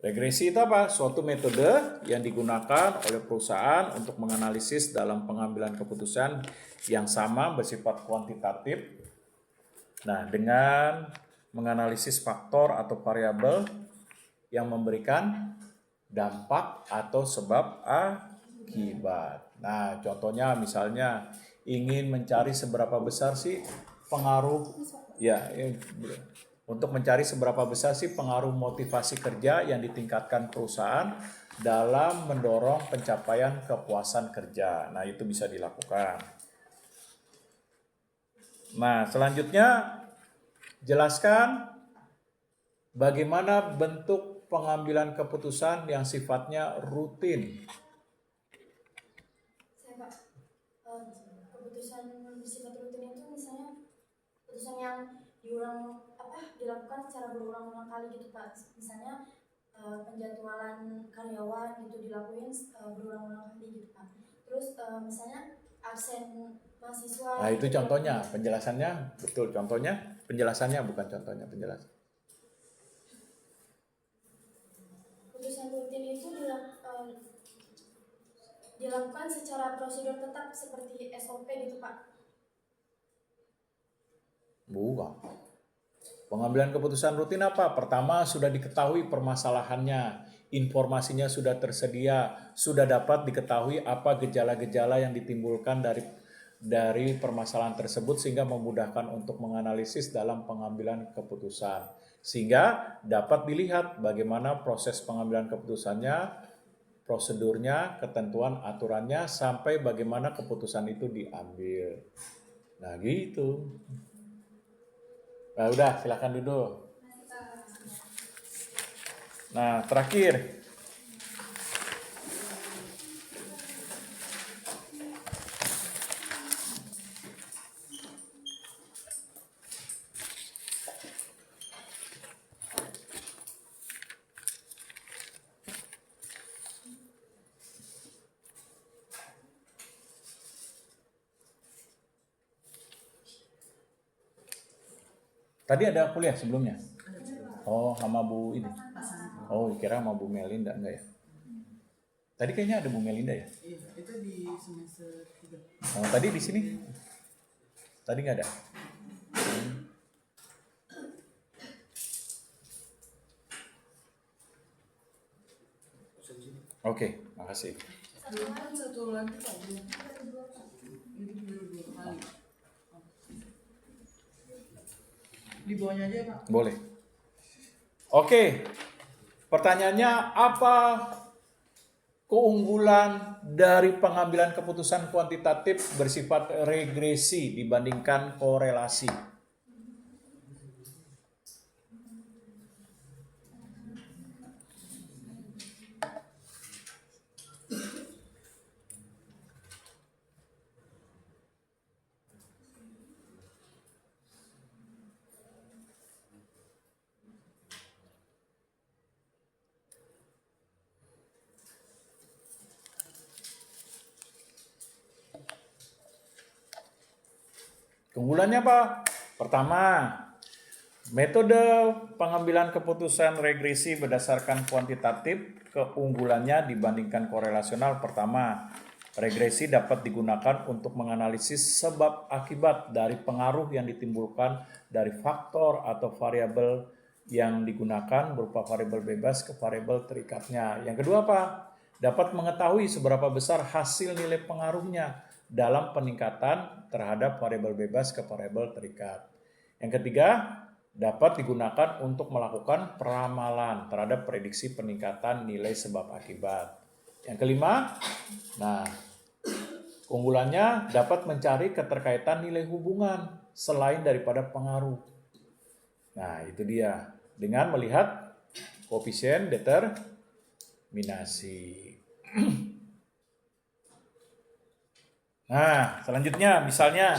Regresi itu apa? Suatu metode yang digunakan oleh perusahaan untuk menganalisis dalam pengambilan keputusan yang sama bersifat kuantitatif. Nah, dengan menganalisis faktor atau variabel yang memberikan dampak atau sebab akibat. Nah, contohnya misalnya ingin mencari seberapa besar sih pengaruh untuk mencari seberapa besar sih pengaruh motivasi kerja yang ditingkatkan perusahaan dalam mendorong pencapaian kepuasan kerja. Nah, itu bisa dilakukan. Nah, selanjutnya jelaskan bagaimana bentuk pengambilan keputusan yang sifatnya rutin. Keputusan bersifat rutin itu misalnya keputusan yang dilakukan secara berulang-ulang kali gitu Pak. Misalnya penjadwalan karyawan gitu dilakuin berulang-ulang kali gitu Pak. Terus misalnya absen mahasiswa. Nah, itu contohnya, penjelasannya betul, contohnya, penjelasannya bukan contohnya, penjelasan. Keputusan rutin itu dilakukan secara prosedur tetap seperti SOP gitu Pak. Bukan. Pengambilan keputusan rutin apa? Pertama, sudah diketahui permasalahannya, informasinya sudah tersedia, sudah dapat diketahui apa gejala-gejala yang ditimbulkan dari permasalahan tersebut sehingga memudahkan untuk menganalisis dalam pengambilan keputusan. Sehingga dapat dilihat bagaimana proses pengambilan keputusannya, prosedurnya, ketentuan aturannya, sampai bagaimana keputusan itu diambil. Nah, gitu. Nah, udah, silakan duduk. Nah, terakhir. Tadi ada kuliah sebelumnya? Oh, sama Bu ini. Oh, kira sama Bu Melinda, enggak ya? Tadi kayaknya ada Bu Melinda ya? Iya, itu di semester 3. Oh, tadi di sini? Tadi nggak ada? Oke, makasih. Satu lagi Pak, ini baru 2 kali. Di bawahnya aja Pak. Boleh. Oke, pertanyaannya apa keunggulan dari pengambilan keputusan kuantitatif bersifat regresi dibandingkan korelasi? Keunggulannya apa? Pertama, metode pengambilan keputusan regresi berdasarkan kuantitatif, keunggulannya dibandingkan korelasional. Pertama, regresi dapat digunakan untuk menganalisis sebab akibat dari pengaruh yang ditimbulkan dari faktor atau variabel yang digunakan berupa variabel bebas ke variabel terikatnya. Yang kedua apa? Dapat mengetahui seberapa besar hasil nilai pengaruhnya dalam peningkatan terhadap variabel bebas ke variabel terikat. Yang ketiga, dapat digunakan untuk melakukan peramalan terhadap prediksi peningkatan nilai sebab akibat. Yang kelima, keunggulannya dapat mencari keterkaitan nilai hubungan selain daripada pengaruh. Nah, itu dia. Dengan melihat koefisien determinasi. Nah, selanjutnya misalnya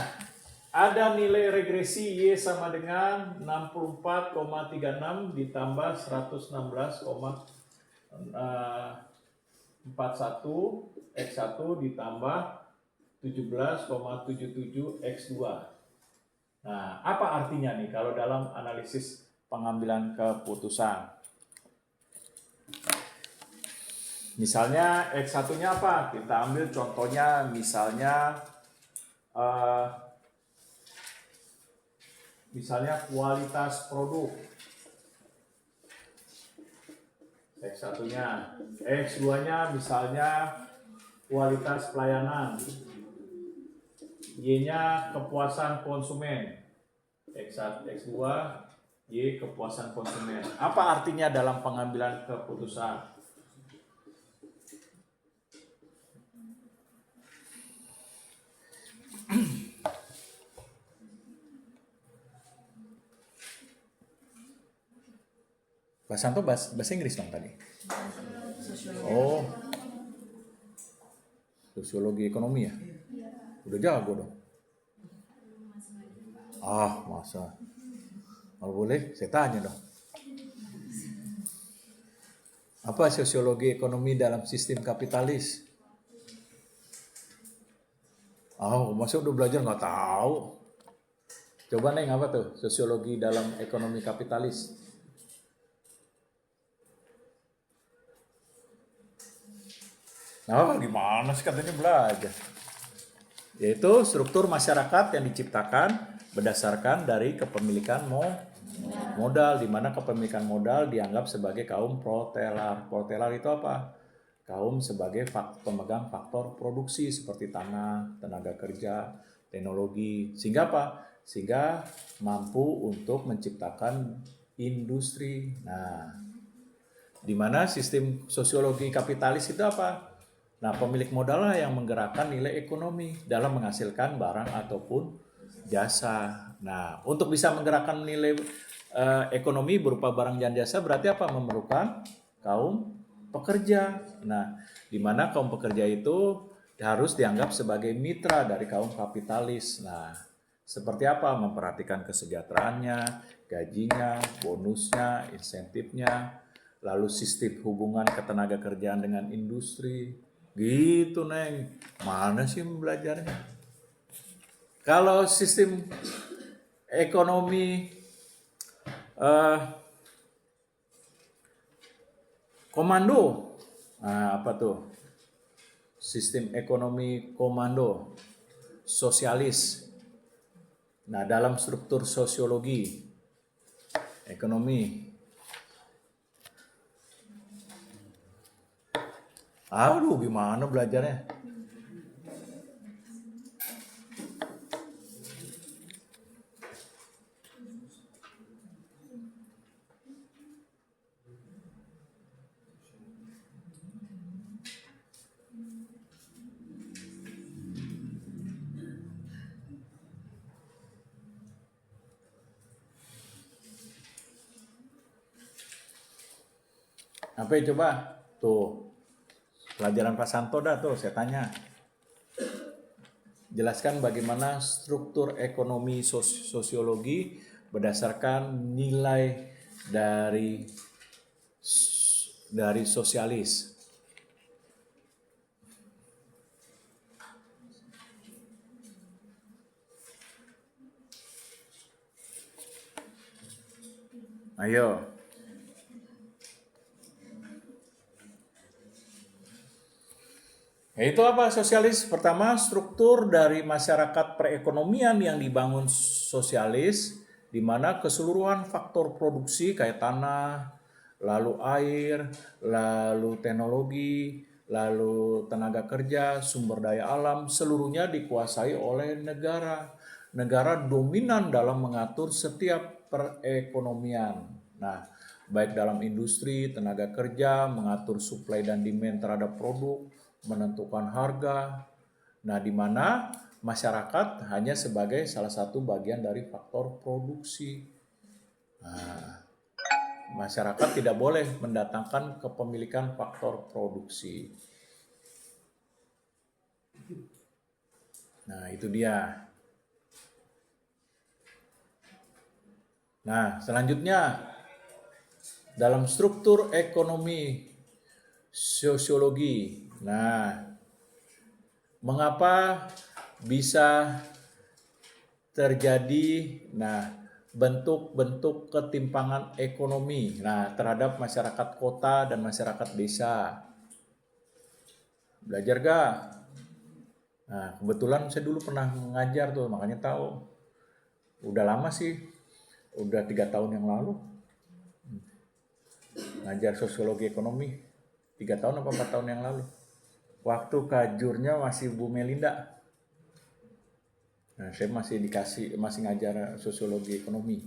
ada nilai regresi Y sama dengan 64,36 ditambah 116,41 X1 ditambah 17,77 X2. Nah, apa artinya nih kalau dalam analisis pengambilan keputusan? Misalnya X1-nya apa? Kita ambil contohnya misalnya eh, kualitas produk. X1-nya. X2-nya misalnya kualitas pelayanan. Y-nya kepuasan konsumen. X1, X2, Y kepuasan konsumen. Apa artinya dalam pengambilan keputusan? Pak Santo bahasa Inggris dong tadi. Oh, sosiologi ekonomi ya? Udah jago dong. Ah, masa? Kalau boleh, saya tanya dong. Apa sosiologi ekonomi dalam sistem kapitalis? Oh, masa udah belajar nggak tahu? Coba Neng, apa tuh sosiologi dalam ekonomi kapitalis? Nah, gimana sih katanya belajar? Yaitu struktur masyarakat yang diciptakan berdasarkan dari kepemilikan modal, di mana kepemilikan modal dianggap sebagai kaum protelar. Protelar itu apa? Kaum sebagai pemegang faktor produksi seperti tanah, tenaga kerja, teknologi. Sehingga apa? Sehingga mampu untuk menciptakan industri. Nah, di mana sistem sosiologi kapitalis itu apa? Nah, pemilik modal lah yang menggerakkan nilai ekonomi dalam menghasilkan barang ataupun jasa. Nah, untuk bisa menggerakkan nilai ekonomi berupa barang dan jasa berarti apa? Memerlukan kaum pekerja. Nah, di mana kaum pekerja itu harus dianggap sebagai mitra dari kaum kapitalis. Nah, seperti apa? Memperhatikan kesejahteraannya, gajinya, bonusnya, insentifnya, lalu sistem hubungan ketenaga kerjaan dengan industri. Gitu, Neng. Mana sih belajarnya? Kalau sistem ekonomi komando, nah, apa tuh? Sistem ekonomi komando, sosialis. Nah, dalam struktur sosiologi ekonomi, aduh gimana belajarnya? Apa ya coba? Tuh, pelajaran Pak Santo dah tuh saya tanya. Jelaskan bagaimana struktur ekonomi sosiologi berdasarkan nilai dari sosialis. Ayo. Itu apa sosialis? Pertama, struktur dari masyarakat perekonomian yang dibangun sosialis, di mana keseluruhan faktor produksi kayak tanah, lalu air, lalu teknologi, lalu tenaga kerja, sumber daya alam, seluruhnya dikuasai oleh negara. Negara dominan dalam mengatur setiap perekonomian. Nah, baik dalam industri, tenaga kerja, mengatur supply dan demand terhadap produk, menentukan harga. Nah, di mana masyarakat hanya sebagai salah satu bagian dari faktor produksi. Nah, masyarakat tidak boleh mendatangkan kepemilikan faktor produksi. Nah, itu dia. Nah, selanjutnya dalam struktur ekonomi sosiologi. Nah, mengapa bisa terjadi bentuk-bentuk ketimpangan ekonomi terhadap masyarakat kota dan masyarakat desa. Belajar gak? Nah, kebetulan saya dulu pernah mengajar tuh, makanya tahu. Udah lama sih, udah 3 tahun yang lalu ngajar sosiologi ekonomi. 3 tahun apa 4 tahun yang lalu. Waktu kajurnya masih Bu Melinda. Nah, saya masih ngajar sosiologi ekonomi.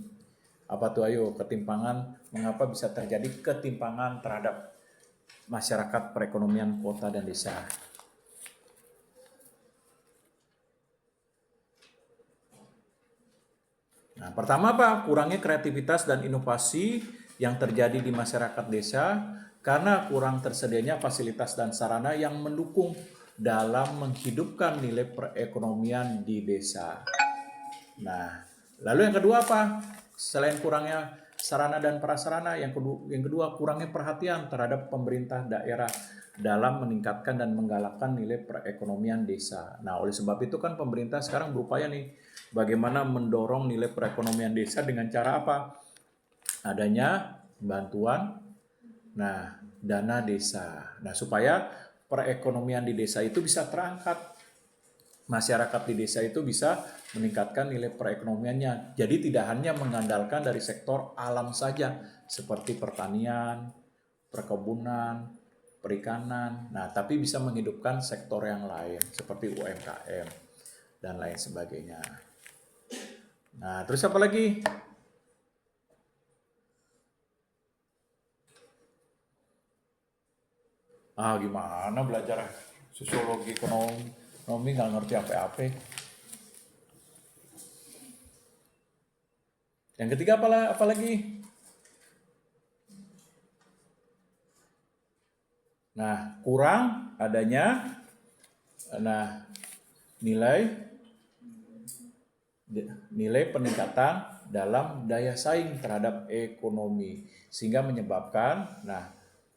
Apa tuh, ayo, ketimpangan, mengapa bisa terjadi ketimpangan terhadap masyarakat perekonomian kota dan desa. Nah, pertama apa? Kurangnya kreativitas dan inovasi yang terjadi di masyarakat desa karena kurang tersedianya fasilitas dan sarana yang mendukung dalam menghidupkan nilai perekonomian di desa. Nah, lalu yang kedua apa? Selain kurangnya sarana dan prasarana, yang kedua kurangnya perhatian terhadap pemerintah daerah dalam meningkatkan dan menggalakkan nilai perekonomian desa. Nah, oleh sebab itu kan pemerintah sekarang berupaya nih bagaimana mendorong nilai perekonomian desa dengan cara apa? Adanya bantuan, nah, dana desa. Nah, supaya perekonomian di desa itu bisa terangkat. Masyarakat di desa itu bisa meningkatkan nilai perekonomiannya. Jadi tidak hanya mengandalkan dari sektor alam saja, seperti pertanian, perkebunan, perikanan. Nah, tapi bisa menghidupkan sektor yang lain, seperti UMKM, dan lain sebagainya. Nah, terus apa lagi? Gimana belajar sosiologi ekonomi nggak ngerti apa-apa. Yang ketiga apa lagi? Nah, kurang adanya nilai peningkatan dalam daya saing terhadap ekonomi sehingga menyebabkan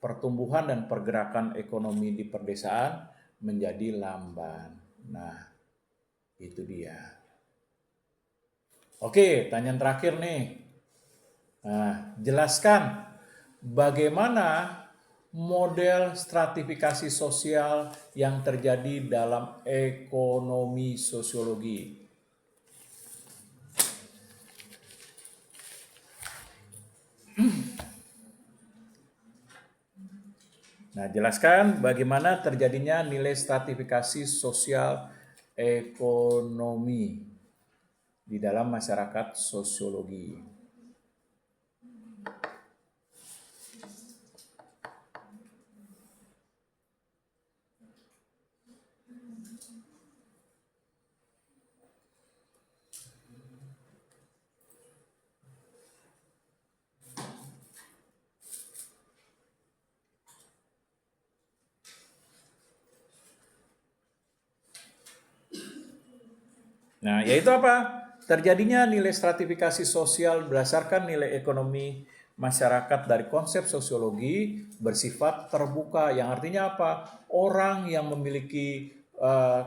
pertumbuhan dan pergerakan ekonomi di perdesaan menjadi lamban. Nah, itu dia. Oke, tanyaan terakhir nih. Nah, jelaskan bagaimana model stratifikasi sosial yang terjadi dalam ekonomi sosiologi. Nah, jelaskan bagaimana terjadinya nilai stratifikasi sosial ekonomi di dalam masyarakat sosiologi. Nah, yaitu apa? Terjadinya nilai stratifikasi sosial berdasarkan nilai ekonomi masyarakat dari konsep sosiologi bersifat terbuka, yang artinya apa? Orang yang memiliki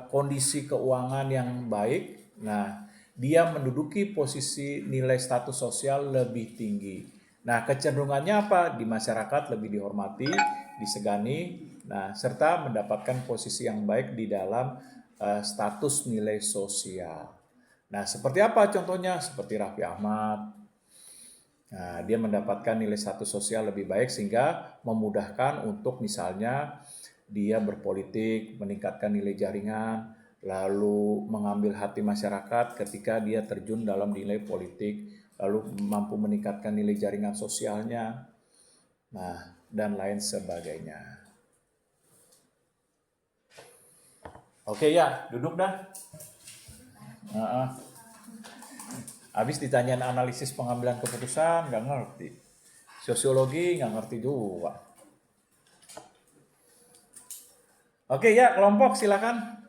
kondisi keuangan yang baik, nah, dia menduduki posisi nilai status sosial lebih tinggi. Nah, kecenderungannya apa? Di masyarakat lebih dihormati, disegani, nah, serta mendapatkan posisi yang baik di dalam status nilai sosial. Nah, seperti apa contohnya? Seperti Raffi Ahmad. Nah, dia mendapatkan nilai status sosial lebih baik sehingga memudahkan untuk misalnya dia berpolitik, meningkatkan nilai jaringan, lalu mengambil hati masyarakat ketika dia terjun dalam nilai politik, lalu mampu meningkatkan nilai jaringan sosialnya, nah, dan lain sebagainya. Oke ya, duduk dah. Habis ditanyain analisis pengambilan keputusan, nggak ngerti. Sosiologi nggak ngerti juga. Oke ya, kelompok silakan.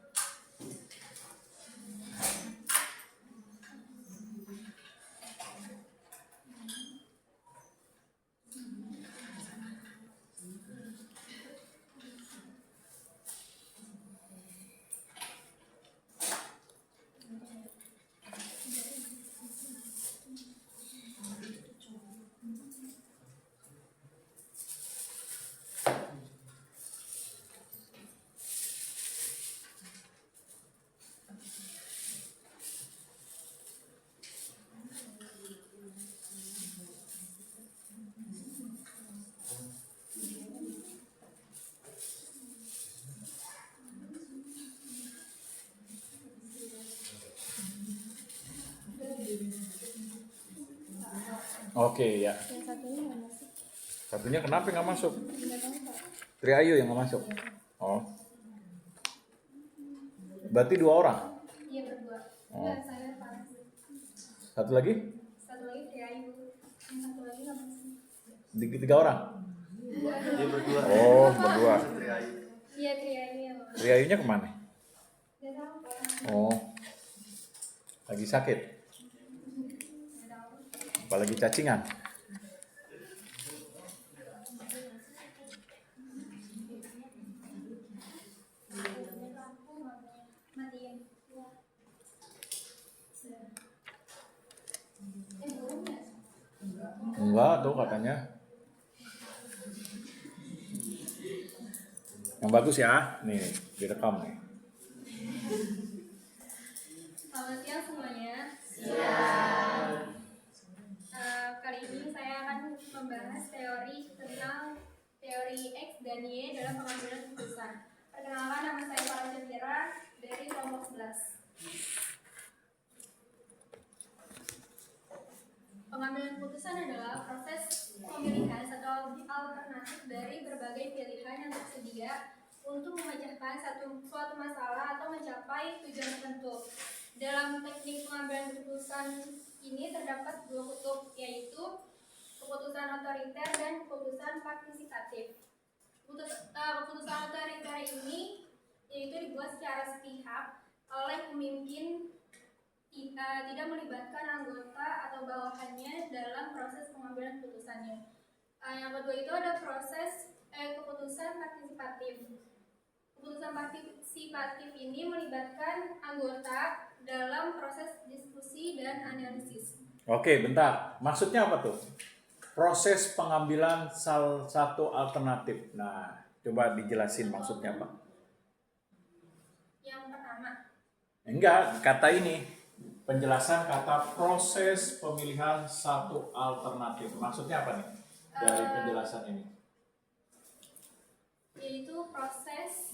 Oke, ya. Yang satunya nggak masuk. Satunya kenapa nggak masuk? Nggak tahu Pak. Tri Ayu yang nggak masuk. Oh. Berarti 2 orang. Iya berdua. Oh. Enggak, saya Pak. Satu lagi? Satu lagi Triayu. Yang satu lagi nggak masuk. 3 orang. Dia berdua. Oh, berdua. Iya Triayu yang masuk. Tri Ayunya kemana? Nggak tahu Pak. Oh. Lagi sakit. Nggak tahu. Apalagi cacingan. Matiin. Ya. Sudah. Belum ya? Enggak, tuh katanya. Yang bagus ya. Nih, direkam nih. Selamat siang semuanya. Kali ini saya akan membahas teori tentang teori X dan Y dalam pengambilan keputusan. Perkenalkan, nama saya Farah Syafira dari kelompok 11. Pengambilan keputusan adalah proses pemilihan atau alternatif dari berbagai pilihan yang tersedia untuk memecahkan suatu masalah atau mencapai tujuan tertentu. Dalam teknik pengambilan keputusan ini terdapat 2 kutub, yaitu keputusan otoriter dan keputusan partisipatif. Keputusan otoriter ini yaitu dibuat secara sepihak oleh pemimpin, tidak melibatkan anggota atau bawahannya dalam proses pengambilan keputusannya. Yang kedua itu ada keputusan partisipatif. Keputusan partisipatif ini melibatkan anggota dalam proses diskusi dan analisis. Oke, bentar. Maksudnya apa tuh? Proses pengambilan salah satu alternatif. Nah, coba dijelasin maksudnya apa? Yang pertama, Enggak, kata ini. Penjelasan kata proses pemilihan satu alternatif. Maksudnya apa nih? Dari penjelasan ini. yaitu proses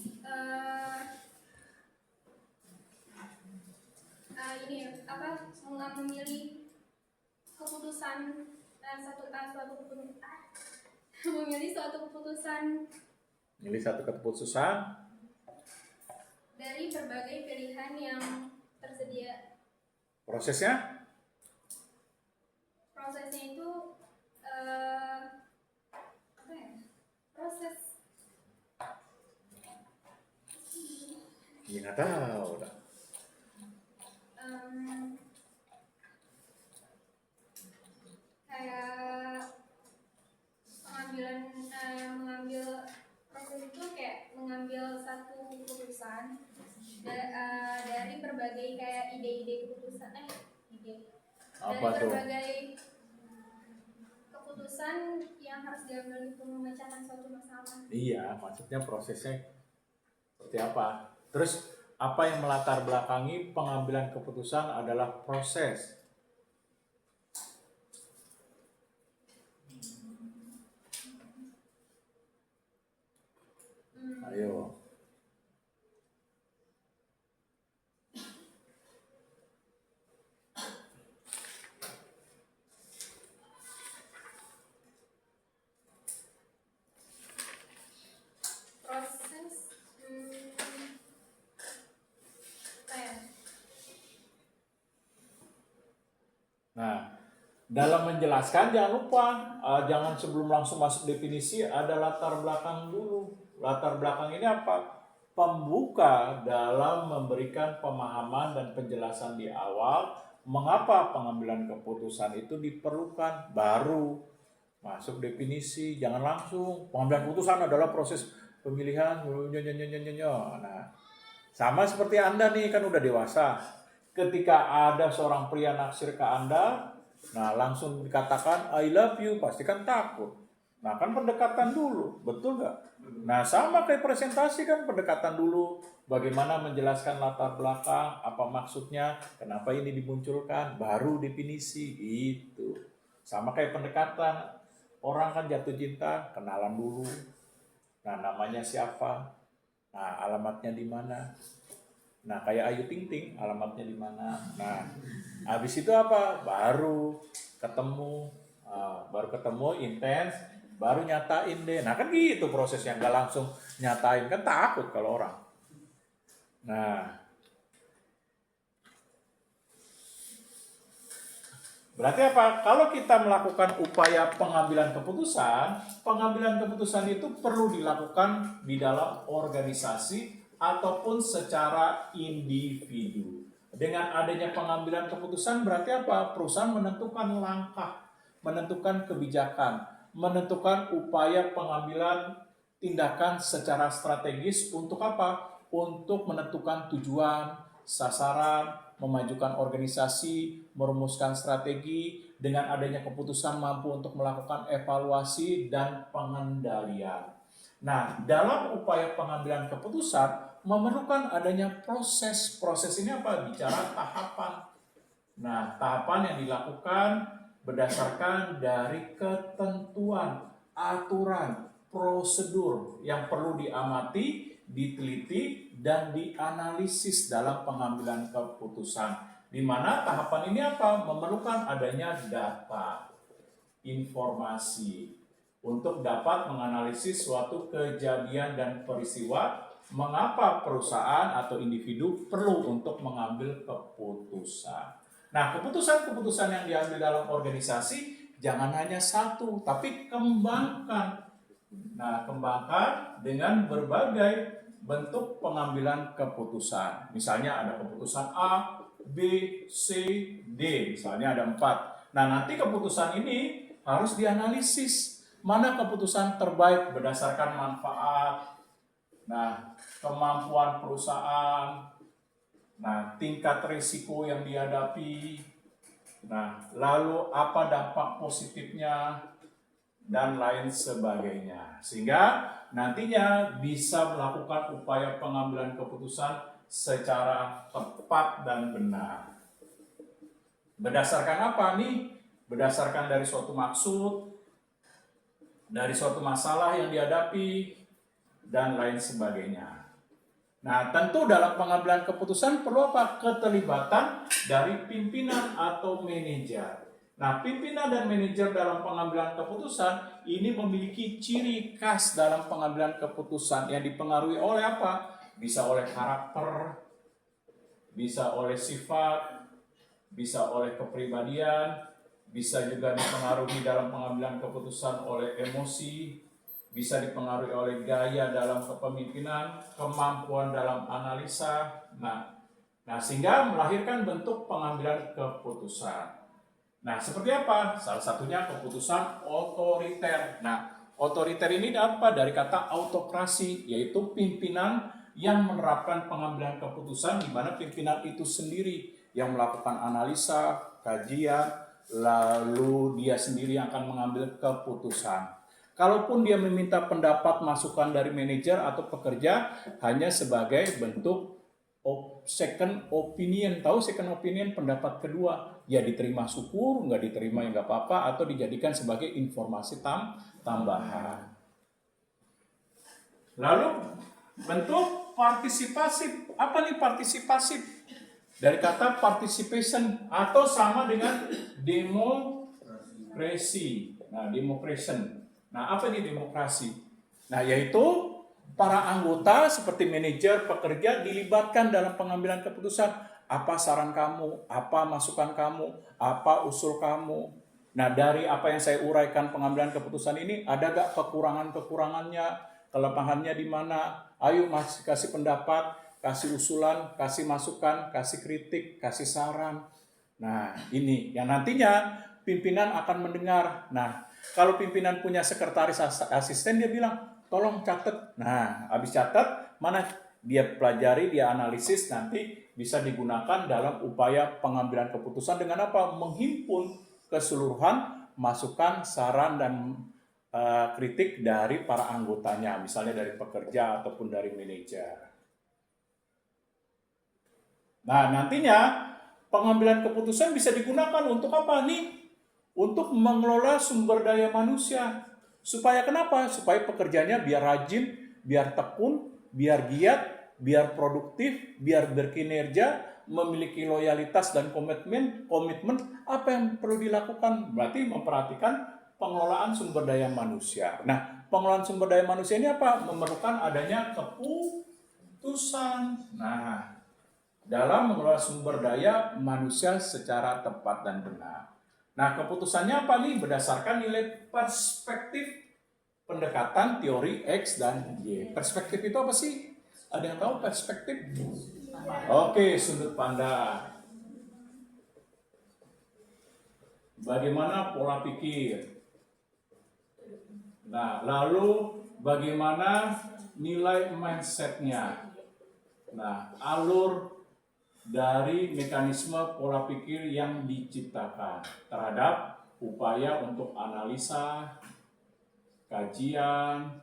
memilih keputusan memilih suatu keputusan Milih satu keputusan. dari berbagai pilihan yang tersedia. Prosesnya? Prosesnya itu apa ya? Proses Ya nggak tahu. Dah. kayak mengambil proses itu kayak mengambil satu keputusan dari berbagai kayak ide-ide keputusan Apa dari tuh? berbagai keputusan yang harus diambil untuk memecahkan suatu masalah. Iya, maksudnya prosesnya seperti apa? Terus apa yang melatar belakangi pengambilan keputusan adalah proses. Ayo. Proses apa ya? Nah, dalam menjelaskan jangan lupa, jangan sebelum langsung masuk definisi ada latar belakang dulu. Latar belakang ini apa? Pembuka dalam memberikan pemahaman dan penjelasan di awal mengapa pengambilan keputusan itu diperlukan, baru masuk definisi. Jangan langsung pengambilan keputusan adalah proses pemilihan. Nah, sama seperti Anda nih kan udah dewasa. Ketika ada seorang pria naksir ke Anda, nah langsung dikatakan I love you, pasti kan takut. Nah kan pendekatan dulu, betul nggak? Nah sama kayak presentasi kan pendekatan dulu, bagaimana menjelaskan latar belakang, apa maksudnya, kenapa ini dimunculkan, baru definisi itu. Sama kayak pendekatan, orang kan jatuh cinta, kenalan dulu. Nah namanya siapa? Nah alamatnya di mana? Nah kayak Ayu Ting Ting, alamatnya di mana? Nah habis itu apa? Baru ketemu. Baru ketemu intens, baru nyatain deh. Nah kan gitu prosesnya, nggak langsung nyatain, kan takut kalau orang. Nah, berarti apa? Kalau kita melakukan upaya pengambilan keputusan itu perlu dilakukan di dalam organisasi ataupun secara individu. Dengan adanya pengambilan keputusan berarti apa? Perusahaan menentukan langkah, menentukan kebijakan, menentukan upaya pengambilan tindakan secara strategis untuk apa? Untuk menentukan tujuan, sasaran, memajukan organisasi, merumuskan strategi, dengan adanya keputusan mampu untuk melakukan evaluasi dan pengendalian. Nah, dalam upaya pengambilan keputusan memerlukan adanya proses. Proses ini apa? Bicara tahapan. Nah, tahapan yang dilakukan berdasarkan dari ketentuan, aturan, prosedur yang perlu diamati, diteliti, dan dianalisis dalam pengambilan keputusan. Di mana tahapan ini apa? Memerlukan adanya data, informasi, untuk dapat menganalisis suatu kejadian dan peristiwa, mengapa perusahaan atau individu perlu untuk mengambil keputusan. Nah, keputusan-keputusan yang diambil dalam organisasi jangan hanya satu, tapi kembangkan. Nah, kembangkan dengan berbagai bentuk pengambilan keputusan. Misalnya ada keputusan A, B, C, D. Misalnya ada 4. Nah, nanti keputusan ini harus dianalisis. Mana keputusan terbaik berdasarkan manfaat, nah, kemampuan perusahaan, nah, tingkat risiko yang dihadapi, nah, lalu apa dampak positifnya, dan lain sebagainya. Sehingga nantinya bisa melakukan upaya pengambilan keputusan secara tepat dan benar. Berdasarkan apa nih? Berdasarkan dari suatu maksud, dari suatu masalah yang dihadapi, dan lain sebagainya. Nah, tentu dalam pengambilan keputusan perlu apa? Keterlibatan dari pimpinan atau manajer. Nah, pimpinan dan manajer dalam pengambilan keputusan ini memiliki ciri khas dalam pengambilan keputusan yang dipengaruhi oleh apa? Bisa oleh karakter, bisa oleh sifat, bisa oleh kepribadian, bisa juga dipengaruhi dalam pengambilan keputusan oleh emosi, bisa dipengaruhi oleh gaya dalam kepemimpinan, kemampuan dalam analisa. Nah, sehingga melahirkan bentuk pengambilan keputusan. Nah, seperti apa? Salah satunya keputusan otoriter. Nah, otoriter ini apa? Dari kata autokrasi, yaitu pimpinan yang menerapkan pengambilan keputusan di mana pimpinan itu sendiri yang melakukan analisa, kajian, lalu dia sendiri yang akan mengambil keputusan. Kalaupun dia meminta pendapat masukan dari manajer atau pekerja hanya sebagai bentuk second opinion. Tahu second opinion, pendapat kedua, ya diterima syukur, nggak diterima ya nggak apa-apa, atau dijadikan sebagai informasi tambahan. Lalu bentuk partisipasif. Apa nih partisipasif? Dari kata participation atau sama dengan demokrasi. Nah, democration. Nah, apa ini demokrasi? Nah, yaitu para anggota seperti manajer, pekerja dilibatkan dalam pengambilan keputusan. Apa saran kamu? Apa masukan kamu? Apa usul kamu? Nah, dari apa yang saya uraikan pengambilan keputusan ini, ada gak kekurangan-kekurangannya? Kelemahannya di mana? Ayo kasih pendapat, kasih usulan, kasih masukan, kasih kritik, kasih saran. Nah, ini yang nantinya pimpinan akan mendengar. Nah, kalau pimpinan punya sekretaris asisten, dia bilang, tolong catat. Nah, habis catat, mana dia pelajari, dia analisis, nanti bisa digunakan dalam upaya pengambilan keputusan dengan apa? Menghimpun keseluruhan masukan, saran, dan kritik dari para anggotanya, misalnya dari pekerja ataupun dari manajer. Nah, nantinya pengambilan keputusan bisa digunakan untuk apa nih? Untuk mengelola sumber daya manusia. Supaya kenapa? Supaya pekerjanya biar rajin, biar tekun, biar giat, biar produktif, biar berkinerja, memiliki loyalitas dan komitmen apa yang perlu dilakukan? Berarti memperhatikan pengelolaan sumber daya manusia. Nah, pengelolaan sumber daya manusia ini apa? Memerlukan adanya keputusan. Nah, dalam mengelola sumber daya manusia secara tepat dan benar. Nah, keputusannya apa nih? Berdasarkan nilai perspektif pendekatan teori X dan Y. Perspektif itu apa sih? Ada yang tahu perspektif? Oke, sudut pandang. Bagaimana pola pikir? Nah, lalu bagaimana nilai mindsetnya? Nah, alur dari mekanisme pola pikir yang diciptakan terhadap upaya untuk analisa, kajian,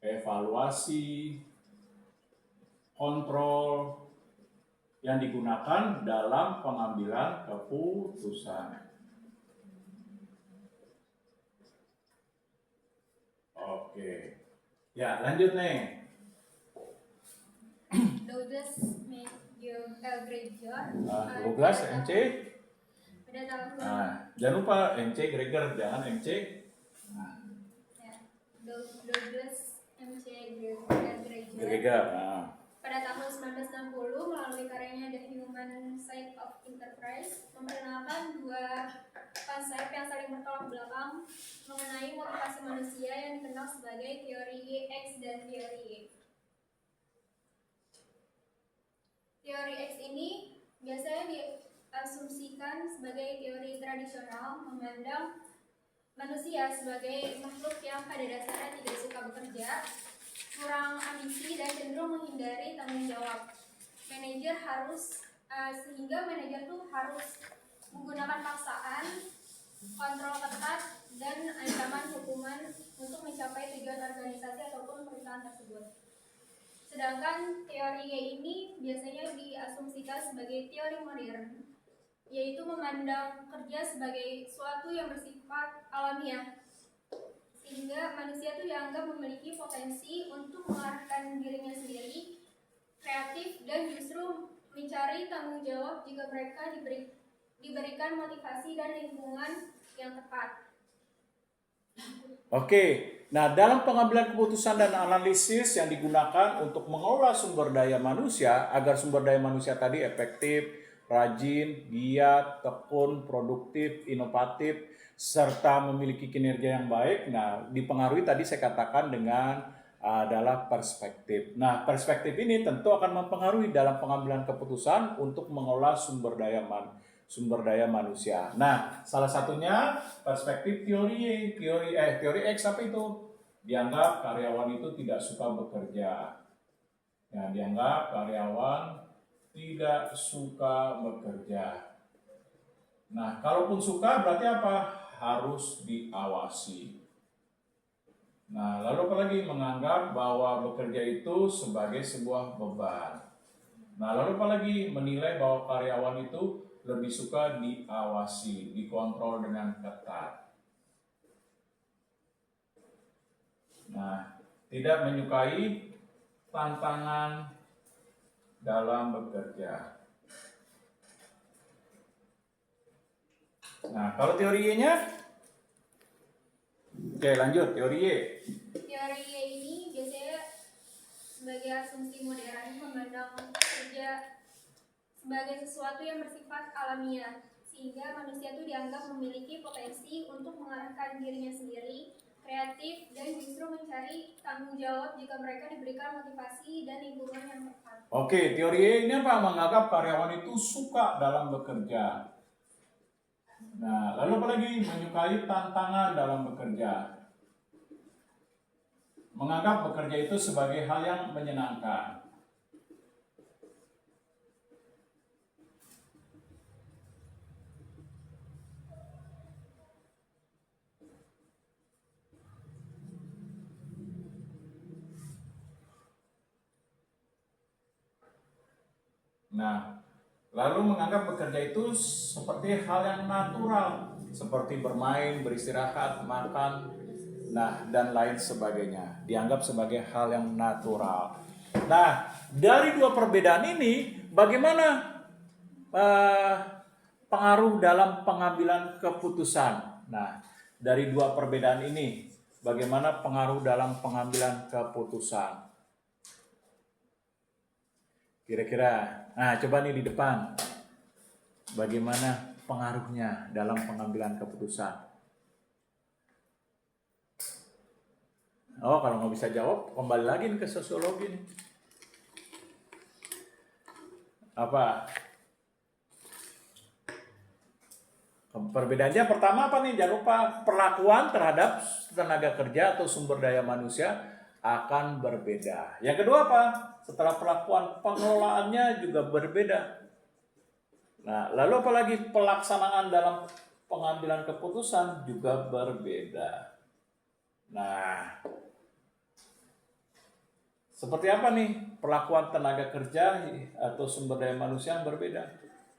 evaluasi, kontrol yang digunakan dalam pengambilan keputusan. Oke, ya lanjut nih. Douglas McGregor Douglas MC. pada tahun Nah, jangan lupa MC Gregor, jangan MC. Douglas MC Gregor Gregor. Nah. pada tahun 1960 melalui karyanya The Human Side of Enterprise memperkenalkan dua konsep yang saling bertolak belakang mengenai motivasi manusia yang dikenal sebagai teori X dan teori Y. Teori X ini biasanya diasumsikan sebagai teori tradisional memandang manusia sebagai makhluk yang pada dasarnya tidak suka bekerja, kurang ambisi dan cenderung menghindari tanggung jawab. Sehingga manajer tuh harus menggunakan paksaan, kontrol ketat, dan ancaman hukuman untuk mencapai tujuan organisasi ataupun perusahaan tersebut. Sedangkan teori Y ini biasanya diasumsikan sebagai teori modern, yaitu memandang kerja sebagai suatu yang bersifat alamiah, sehingga manusia itu dianggap memiliki potensi untuk mengarahkan dirinya sendiri, kreatif, dan justru mencari tanggung jawab jika mereka diberikan motivasi dan lingkungan yang tepat. Oke, nah dalam pengambilan keputusan dan analisis yang digunakan untuk mengelola sumber daya manusia agar sumber daya manusia tadi efektif, rajin, giat, tekun, produktif, inovatif, serta memiliki kinerja yang baik. Nah, dipengaruhi tadi saya katakan dengan adalah perspektif. Nah, perspektif ini tentu akan mempengaruhi dalam pengambilan keputusan untuk mengelola sumber daya manusia. Nah, salah satunya perspektif teori X apa itu? Dianggap karyawan itu tidak suka bekerja. Ya, dianggap karyawan tidak suka bekerja. Nah, kalaupun suka berarti apa? Harus diawasi. Nah, lalu apalagi menganggap bahwa bekerja itu sebagai sebuah beban. Nah, lalu apalagi menilai bahwa karyawan itu lebih suka diawasi, dikontrol dengan ketat. Nah, tidak menyukai tantangan dalam bekerja. Nah, kalau teori Y-nya? Oke, lanjut. Teori Y. Teori Y ini biasanya sebagai asumsi modern memandang kerja sebagai sesuatu yang bersifat alamiah, sehingga manusia itu dianggap memiliki potensi untuk mengarahkan dirinya sendiri, kreatif, dan justru mencari tanggung jawab jika mereka diberikan motivasi dan lingkungan yang tepat. Oke, teori Y ini apa? Menganggap karyawan itu suka dalam bekerja. Nah, lalu apa lagi? Menyukai tantangan dalam bekerja. Menganggap bekerja itu sebagai hal yang menyenangkan. Nah, lalu menganggap bekerja itu seperti hal yang natural, seperti bermain, beristirahat, makan, nah, dan lain sebagainya. Dianggap sebagai hal yang natural. Nah, dari dua perbedaan ini bagaimana eh, pengaruh dalam pengambilan keputusan? Nah, dari dua perbedaan ini, bagaimana pengaruh dalam pengambilan keputusan? Kira-kira, nah coba nih di depan, bagaimana pengaruhnya dalam pengambilan keputusan? Oh, kalau nggak bisa jawab, kembali lagi nih ke sosiologi nih. Apa? Perbedaannya pertama apa nih? Jangan lupa perlakuan terhadap tenaga kerja atau sumber daya manusia akan berbeda. Yang kedua apa? Setelah perlakuan, pengelolaannya juga berbeda. Nah, lalu apalagi pelaksanaan dalam pengambilan keputusan juga berbeda. Nah, seperti apa nih perlakuan tenaga kerja atau sumber daya manusia yang berbeda?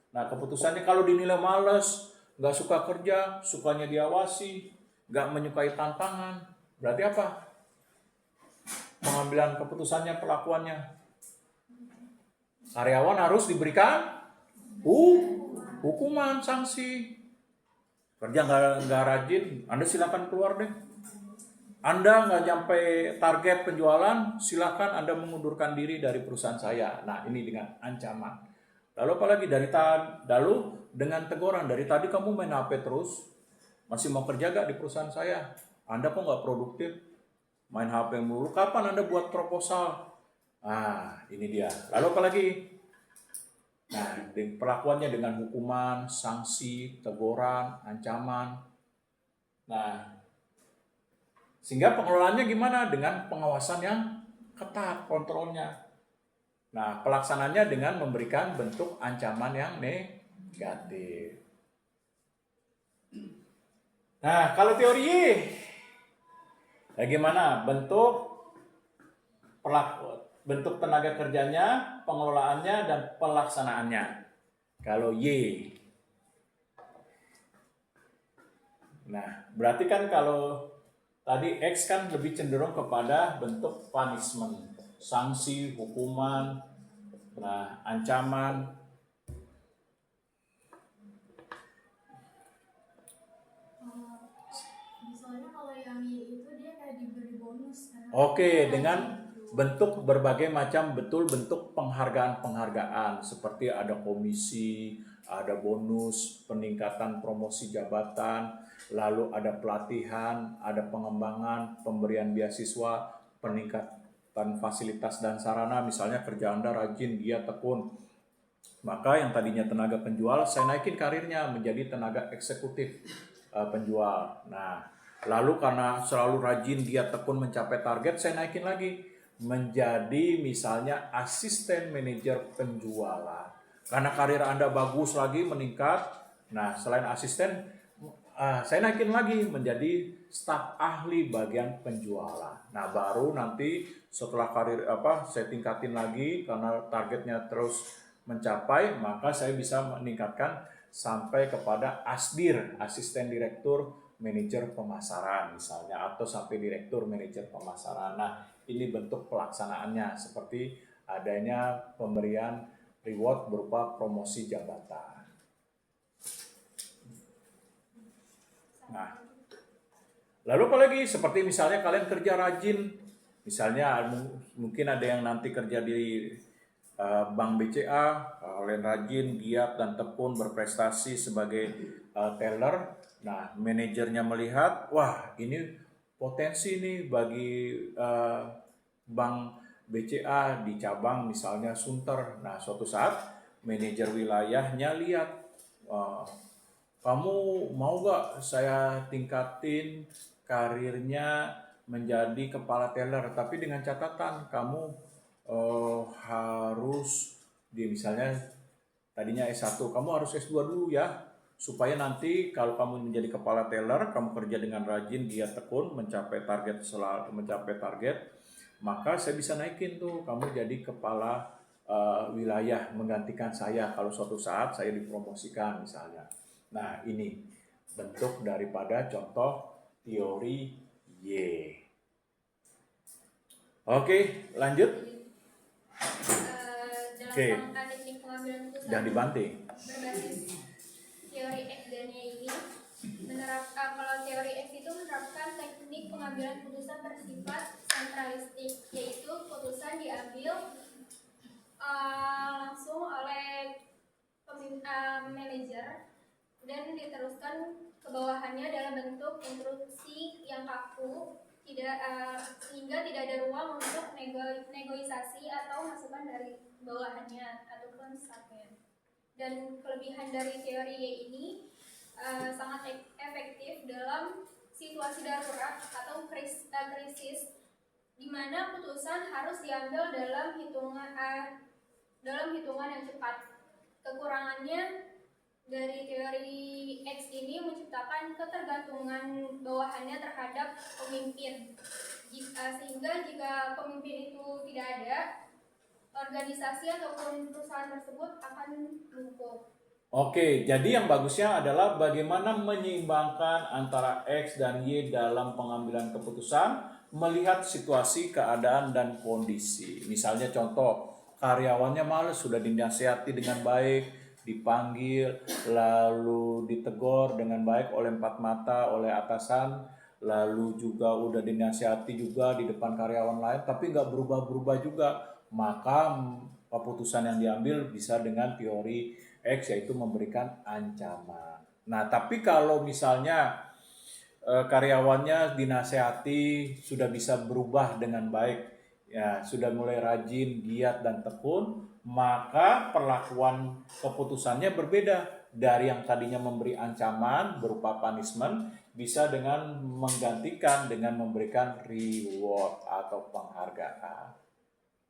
Nah, keputusannya kalau dinilai malas, nggak suka kerja, sukanya diawasi, nggak menyukai tantangan, berarti apa? Pengambilan keputusannya, perlakuannya. Karyawan harus diberikan hukuman, sanksi. Kerja nggak rajin, Anda silakan keluar deh. Anda nggak nyampe target penjualan, silakan Anda mengundurkan diri dari perusahaan saya. Nah, ini dengan ancaman. Lalu apalagi lalu dengan teguran, dari tadi kamu main HP terus, masih mau kerja gak di perusahaan saya? Anda kok nggak produktif? Main HP mulu, kapan Anda buat proposal? Nah, ini dia. Lalu apalagi? Nah, perlakuannya dengan hukuman, sanksi, teguran, ancaman. Nah, sehingga pengelolaannya gimana? Dengan pengawasan yang ketat, kontrolnya. Nah, pelaksananya dengan memberikan bentuk ancaman yang negatif. Nah, kalau teori, bagaimana bentuk tenaga kerjanya, pengelolaannya, dan pelaksanaannya? Kalau Y. Nah, berarti kan kalau tadi X kan lebih cenderung kepada bentuk punishment, sanksi, hukuman, nah, ancaman. Misalnya kalau yang Y itu dia kayak diberi bonus kan? Oke, dengan bentuk berbagai macam bentuk penghargaan seperti ada komisi, ada bonus, peningkatan promosi jabatan, lalu ada pelatihan, ada pengembangan, pemberian beasiswa, peningkatan fasilitas dan sarana, misalnya kerja Anda rajin, giat, tekun. Maka yang tadinya tenaga penjual, saya naikin karirnya menjadi tenaga eksekutif penjual. Nah, lalu karena selalu rajin, giat, tekun mencapai target, saya naikin lagi menjadi misalnya asisten manajer penjualan. Karena karir Anda bagus lagi, meningkat. Nah, selain asisten, saya naikin lagi menjadi staf ahli bagian penjualan. Nah, baru nanti setelah saya tingkatin lagi karena targetnya terus mencapai, maka saya bisa meningkatkan sampai kepada ASDIR, asisten direktur manajer pemasaran misalnya, atau sampai direktur manajer pemasaran. Nah, ini bentuk pelaksanaannya seperti adanya pemberian reward berupa promosi jabatan. Nah, lalu apalagi seperti misalnya kalian kerja rajin, misalnya mungkin ada yang nanti kerja di Bank BCA, kalian rajin, giat, dan tekun berprestasi sebagai teller. Nah, manajernya melihat, wah ini potensi nih bagi Bank BCA di cabang misalnya Sunter. Nah, suatu saat manajer wilayahnya lihat, kamu mau gak saya tingkatin karirnya menjadi kepala teller, tapi dengan catatan kamu harus misalnya tadinya S1, kamu harus S2 dulu ya, supaya nanti kalau kamu menjadi kepala teller, kamu kerja dengan rajin, giat, tekun, mencapai target, maka saya bisa naikin tuh kamu jadi kepala wilayah menggantikan saya kalau suatu saat saya dipromosikan misalnya. Nah, ini bentuk daripada contoh teori Y. Oke, lanjut. Dalam Oke. rangka teknik pengambilan keputusan Jangan dibanting. berbasis teori X dan Y ini kalau teori X itu menerapkan teknik pengambilan keputusan bersifat sentralistik, yaitu keputusan diambil langsung oleh manajer dan diteruskan ke bawahannya dalam bentuk instruksi yang kaku, sehingga tidak ada ruang untuk negosiasi atau masukan dari bawahannya ataupun staffnya. Dan kelebihan dari teori Y ini sangat efektif dalam situasi darurat atau krisis di mana keputusan harus diambil dalam hitungan yang cepat. Kekurangannya dari teori X ini menciptakan ketergantungan bawahannya terhadap pemimpin, sehingga jika pemimpin itu tidak ada, organisasi ataupun perusahaan tersebut akan lumpuh. Oke, jadi yang bagusnya adalah bagaimana menyeimbangkan antara X dan Y dalam pengambilan keputusan, melihat situasi, keadaan, dan kondisi. Misalnya contoh, karyawannya males, sudah dinasihati dengan baik, dipanggil, lalu ditegur dengan baik oleh empat mata, oleh atasan, lalu juga udah dinasihati juga di depan karyawan lain, tapi nggak berubah-berubah juga. Maka keputusan yang diambil bisa dengan teori X, yaitu memberikan ancaman. Nah, tapi kalau misalnya karyawannya dinasehati sudah bisa berubah dengan baik, ya sudah mulai rajin, giat dan tekun, maka perlakuan keputusannya berbeda dari yang tadinya memberi ancaman berupa punishment, bisa dengan menggantikan dengan memberikan reward atau penghargaan.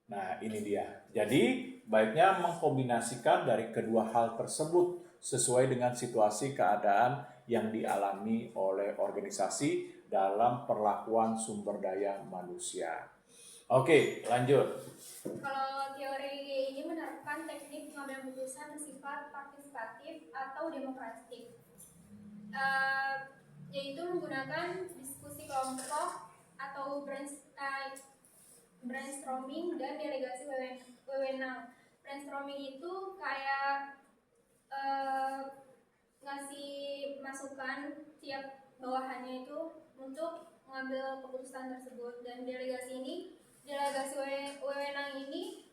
Nah, ini dia. Jadi, baiknya mengkombinasikan dari kedua hal tersebut sesuai dengan situasi keadaan yang dialami oleh organisasi dalam perlakuan sumber daya manusia. Oke, lanjut. Kalau teori ini menerapkan teknik pengambilan keputusan bersifat partisipatif atau demokratik, yaitu menggunakan diskusi kelompok atau brainstorming dan delegasi wewenang. Brainstorming itu kayak ngasih masukan tiap bawahannya itu untuk mengambil keputusan tersebut, dan delegasi wewenang ini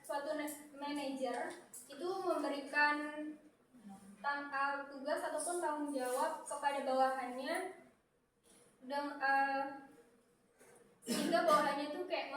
suatu manajer itu memberikan tugas ataupun tanggung jawab kepada bawahannya, dan sehingga bawahannya itu kayak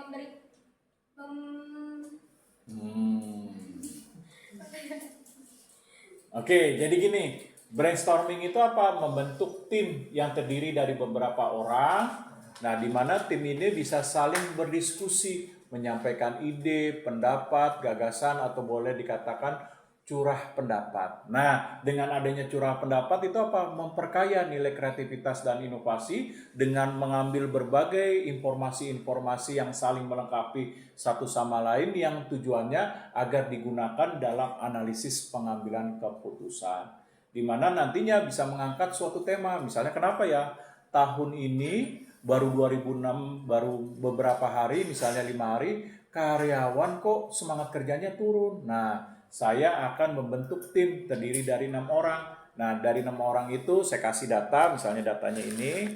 Oke, jadi gini, brainstorming itu apa? Membentuk tim yang terdiri dari beberapa orang. Nah, di mana tim ini bisa saling berdiskusi, menyampaikan ide, pendapat, gagasan, atau boleh dikatakan curah pendapat. Nah, dengan adanya curah pendapat itu apa? Memperkaya nilai kreativitas dan inovasi dengan mengambil berbagai informasi-informasi yang saling melengkapi satu sama lain, yang tujuannya agar digunakan dalam analisis pengambilan keputusan. Di mana nantinya bisa mengangkat suatu tema. Misalnya kenapa ya tahun ini baru 2006, baru beberapa hari, misalnya 5 hari, karyawan kok semangat kerjanya turun. Nah, saya akan membentuk tim terdiri dari 6 orang. Nah, dari 6 orang itu saya kasih data, misalnya datanya ini.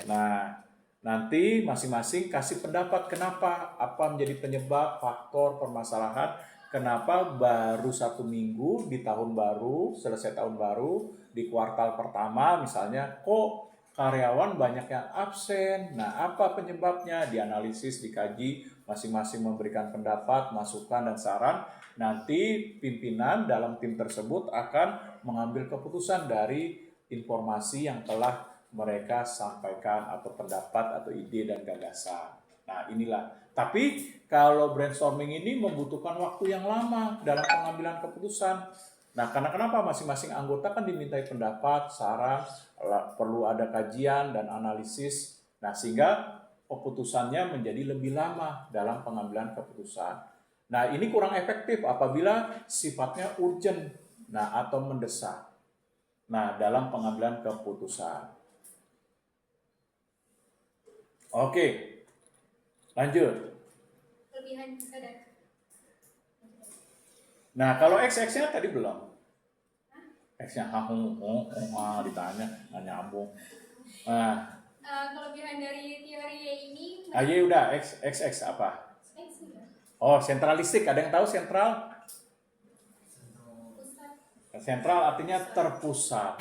Nah, nanti masing-masing kasih pendapat kenapa, apa menjadi penyebab, faktor, permasalahan, kenapa baru 1 minggu di tahun baru, selesai tahun baru, di kuartal pertama misalnya, kok karyawan banyak yang absen. Nah, apa penyebabnya? Dianalisis, dikaji, masing-masing memberikan pendapat, masukan, dan saran. Nanti pimpinan dalam tim tersebut akan mengambil keputusan dari informasi yang telah mereka sampaikan, atau pendapat, atau ide dan gagasan. Nah, inilah. Tapi kalau brainstorming ini membutuhkan waktu yang lama dalam pengambilan keputusan. Nah, karena kenapa? Masing-masing anggota kan dimintai pendapat, saran, perlu ada kajian dan analisis. Nah, sehingga keputusannya menjadi lebih lama dalam pengambilan keputusan. Nah, ini kurang efektif apabila sifatnya urgent, nah, atau mendesak. Nah, dalam pengambilan keputusan. Oke, lanjut. kelebihan Nah, kalau X-nya tadi belum. X-nya ditanya, nggak nyambung. Nah, Kelebihan dari teori ini aja udah X apa? X juga Oh, sentralistik. Ada yang tahu sentral? pusat. Sentral artinya terpusat,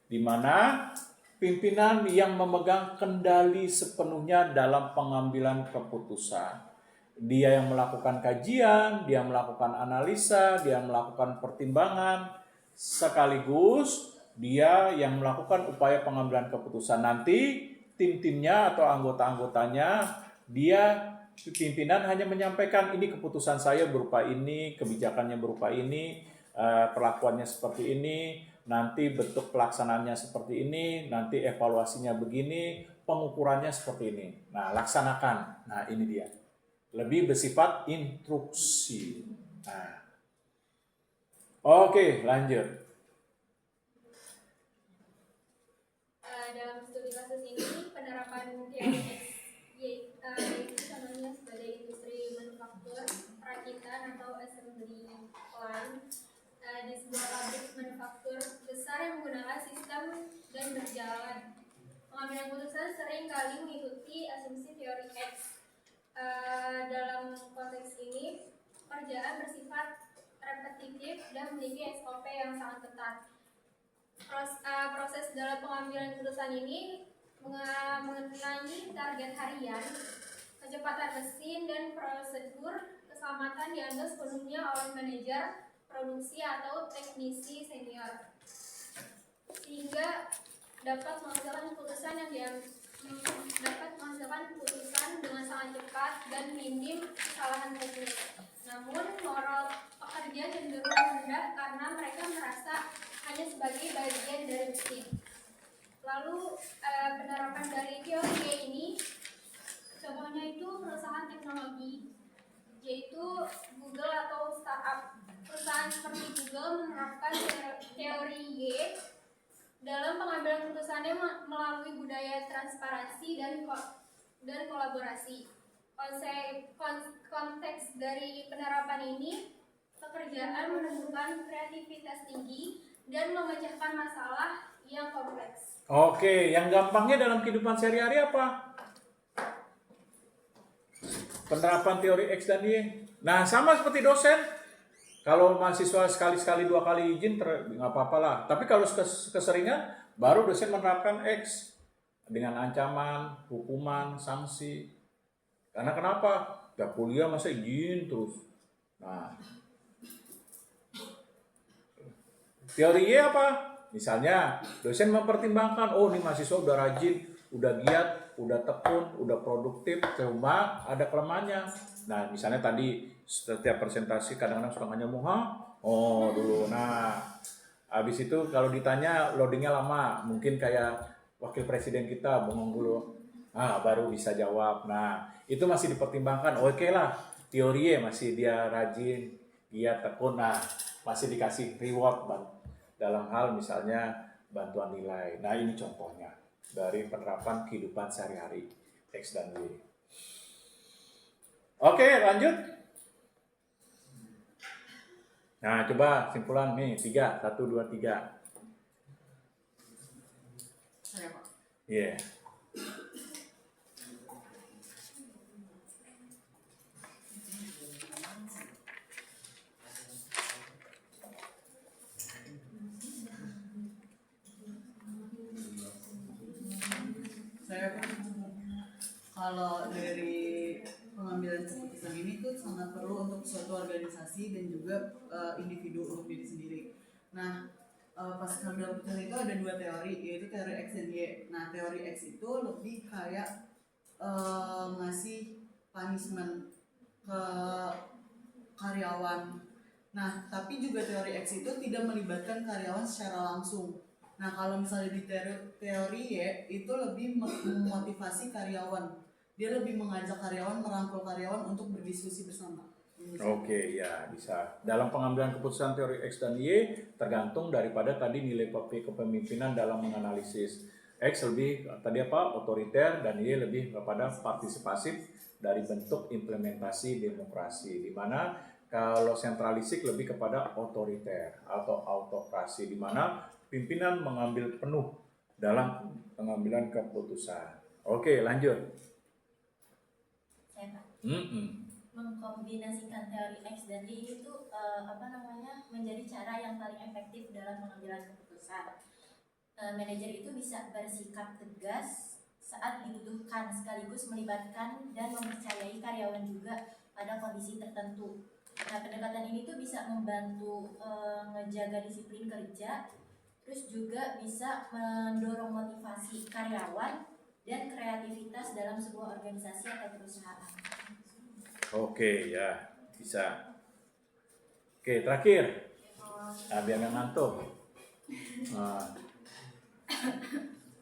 di mana pimpinan yang memegang kendali sepenuhnya dalam pengambilan keputusan. Dia yang melakukan kajian, dia melakukan analisa, dia melakukan pertimbangan, sekaligus dia yang melakukan upaya pengambilan keputusan. Nanti tim-timnya atau anggota-anggotanya, dia pimpinan hanya menyampaikan ini keputusan saya berupa ini, kebijakannya berupa ini, perlakuannya seperti ini, nanti bentuk pelaksanaannya seperti ini, nanti evaluasinya begini, pengukurannya seperti ini. Nah, laksanakan. Nah, ini dia. Lebih bersifat instruksi. Nah. Oke, lanjut. Dalam studi kasus ini penerapan teori X yaitu contohnya sebagai industri manufaktur, perakitan atau assembly line di sebuah pabrik manufaktur besar yang menggunakan sistem dan berjalan. Pengambilan keputusan sering kali mengikuti asumsi teori X. Dalam konteks ini, pekerjaan bersifat repetitif dan memiliki SOP yang sangat ketat. Proses dalam pengambilan keputusan ini mengenai target harian, kecepatan mesin, dan prosedur keselamatan diambil sepenuhnya oleh manajer produksi atau teknisi senior, sehingga dapat menghasilkan keputusan dengan sangat cepat dan minim kesalahan teknis. Namun moral pekerja cenderung rendah karena mereka merasa hanya sebagai bagian dari mesin. Lalu penerapan dari teori ini, contohnya itu perusahaan teknologi, yaitu Google atau startup. Perusahaan seperti Google menerapkan teori Y dalam pengambilan keputusannya melalui budaya transparansi dan kolaborasi. Konteks dari penerapan ini, pekerjaan menunjukkan kreativitas tinggi dan memecahkan masalah yang kompleks. Oke, yang gampangnya dalam kehidupan sehari-hari apa? Penerapan teori X dan Y. Nah, sama seperti dosen. Kalau mahasiswa sekali-sekali 2 kali izin, nggak apa-apa lah. Tapi kalau keseringan, baru dosen menerapkan X dengan ancaman, hukuman, sanksi. Karena kenapa? Ya kuliah masa izin terus. Nah, teori Y apa? Misalnya, dosen mempertimbangkan, oh ini mahasiswa udah rajin, udah giat, udah tekun, udah produktif, cuma ada kelemahannya. Nah, misalnya tadi setiap presentasi kadang-kadang suka nyambung, oh dulu. Nah, habis itu kalau ditanya loadingnya lama, mungkin kayak wakil presiden kita bengong dulu, baru bisa jawab. Nah, itu masih dipertimbangkan. Oke lah, teori masih dia rajin, giat, tekun. Nah, masih dikasih reward dalam hal misalnya bantuan nilai. Nah, ini contohnya dari penerapan kehidupan sehari-hari X dan Y. Oke, lanjut. Nah, coba simpulan nih, 3, 1, 2, 3. Saya Pak. Iya. Saya Pak. Kalau dari pengambilan keputusan ini tuh sangat perlu untuk suatu organisasi dan juga individu untuk diri sendiri. Nah, pas pengambilan keputusan itu ada 2 teori, yaitu teori X dan Y. Nah, teori X itu lebih kayak ngasih punishment ke karyawan. Nah, tapi juga teori X itu tidak melibatkan karyawan secara langsung. Nah, kalau misalnya di teori Y itu lebih memotivasi karyawan. Dia lebih mengajak karyawan, merangkul karyawan untuk berdiskusi bersama. Oke, ya bisa. Dalam pengambilan keputusan teori X dan Y tergantung daripada tadi nilai kepemimpinan dalam menganalisis. X lebih tadi otoriter, dan Y lebih kepada partisipasif dari bentuk implementasi demokrasi, di mana Kalau sentralistik lebih kepada otoriter atau autokrasi, di mana pimpinan mengambil penuh dalam pengambilan keputusan. Oke, lanjut. Saya Pak, Mm-mm. mengkombinasikan teori X dan Y itu menjadi cara yang paling efektif dalam pengambilan keputusan. Manajer itu bisa bersikap tegas saat dibutuhkan, sekaligus melibatkan dan mempercayai karyawan juga pada kondisi tertentu. Nah, pendekatan ini tuh bisa membantu ngejaga disiplin kerja, terus juga bisa mendorong motivasi karyawan dan kreativitas dalam sebuah organisasi atau perusahaan. Oke, ya, bisa. Oke, terakhir. Nah, biar nggak ngantuk. Nah,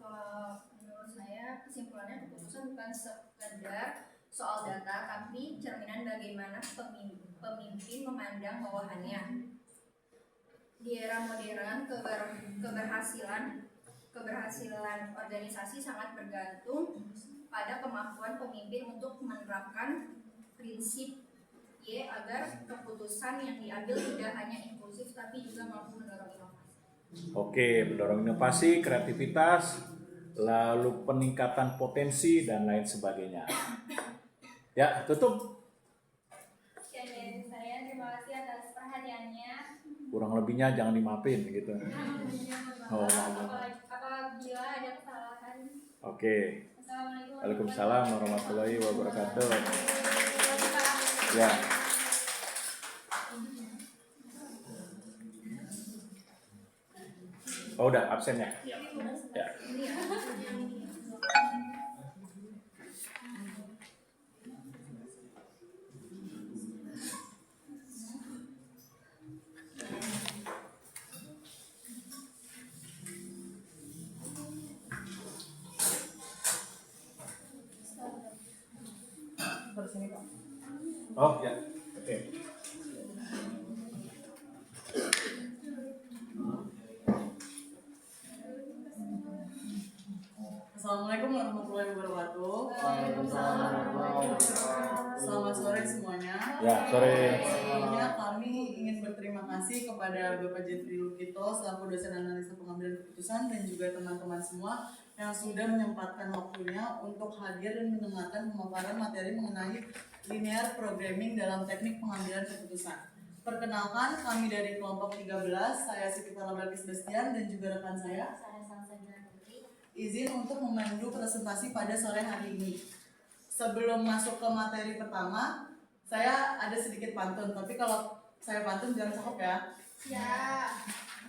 Kalau menurut saya kesimpulannya keputusan bukan sekedar soal data, tapi cerminan bagaimana pemimpin memandang bawahannya. Di era modern, keberhasilan organisasi sangat bergantung pada kemampuan pemimpin untuk menerapkan prinsip Y agar keputusan yang diambil tidak hanya inklusif tapi juga mampu mendorong inovasi. oke, mendorong inovasi, kreativitas, lalu peningkatan potensi dan lain sebagainya. Ya, tutup. Sekian dari saya, terima kasih atas perhatiannya. Kurang lebihnya jangan dimaafin gitu. Oh, Apabila ada kesalahan. Oke. Assalamualaikum Waalaikumsalam warahmatullahi wabarakatuh. Ya. Oh, udah absennya. Ya. Oh, ya. Oke. Assalamualaikum warahmatullahi wabarakatuh. Selamat sore semuanya. Ya, sore. Sebelumnya kami ingin berterima kasih kepada Bapak Jeffrey Lukito selaku dosen analisa pengambilan keputusan dan juga teman-teman semua yang sudah menyempatkan waktunya untuk hadir dan mendengarkan pemaparan materi mengenai linear programming dalam teknik pengambilan keputusan. Perkenalkan, kami dari kelompok 13, saya Siti Balkis Bestian dan juga rekan saya izin untuk memandu presentasi pada sore hari ini. Sebelum masuk ke materi pertama, saya ada sedikit pantun, tapi kalau saya pantun jangan cakep ya. Siap.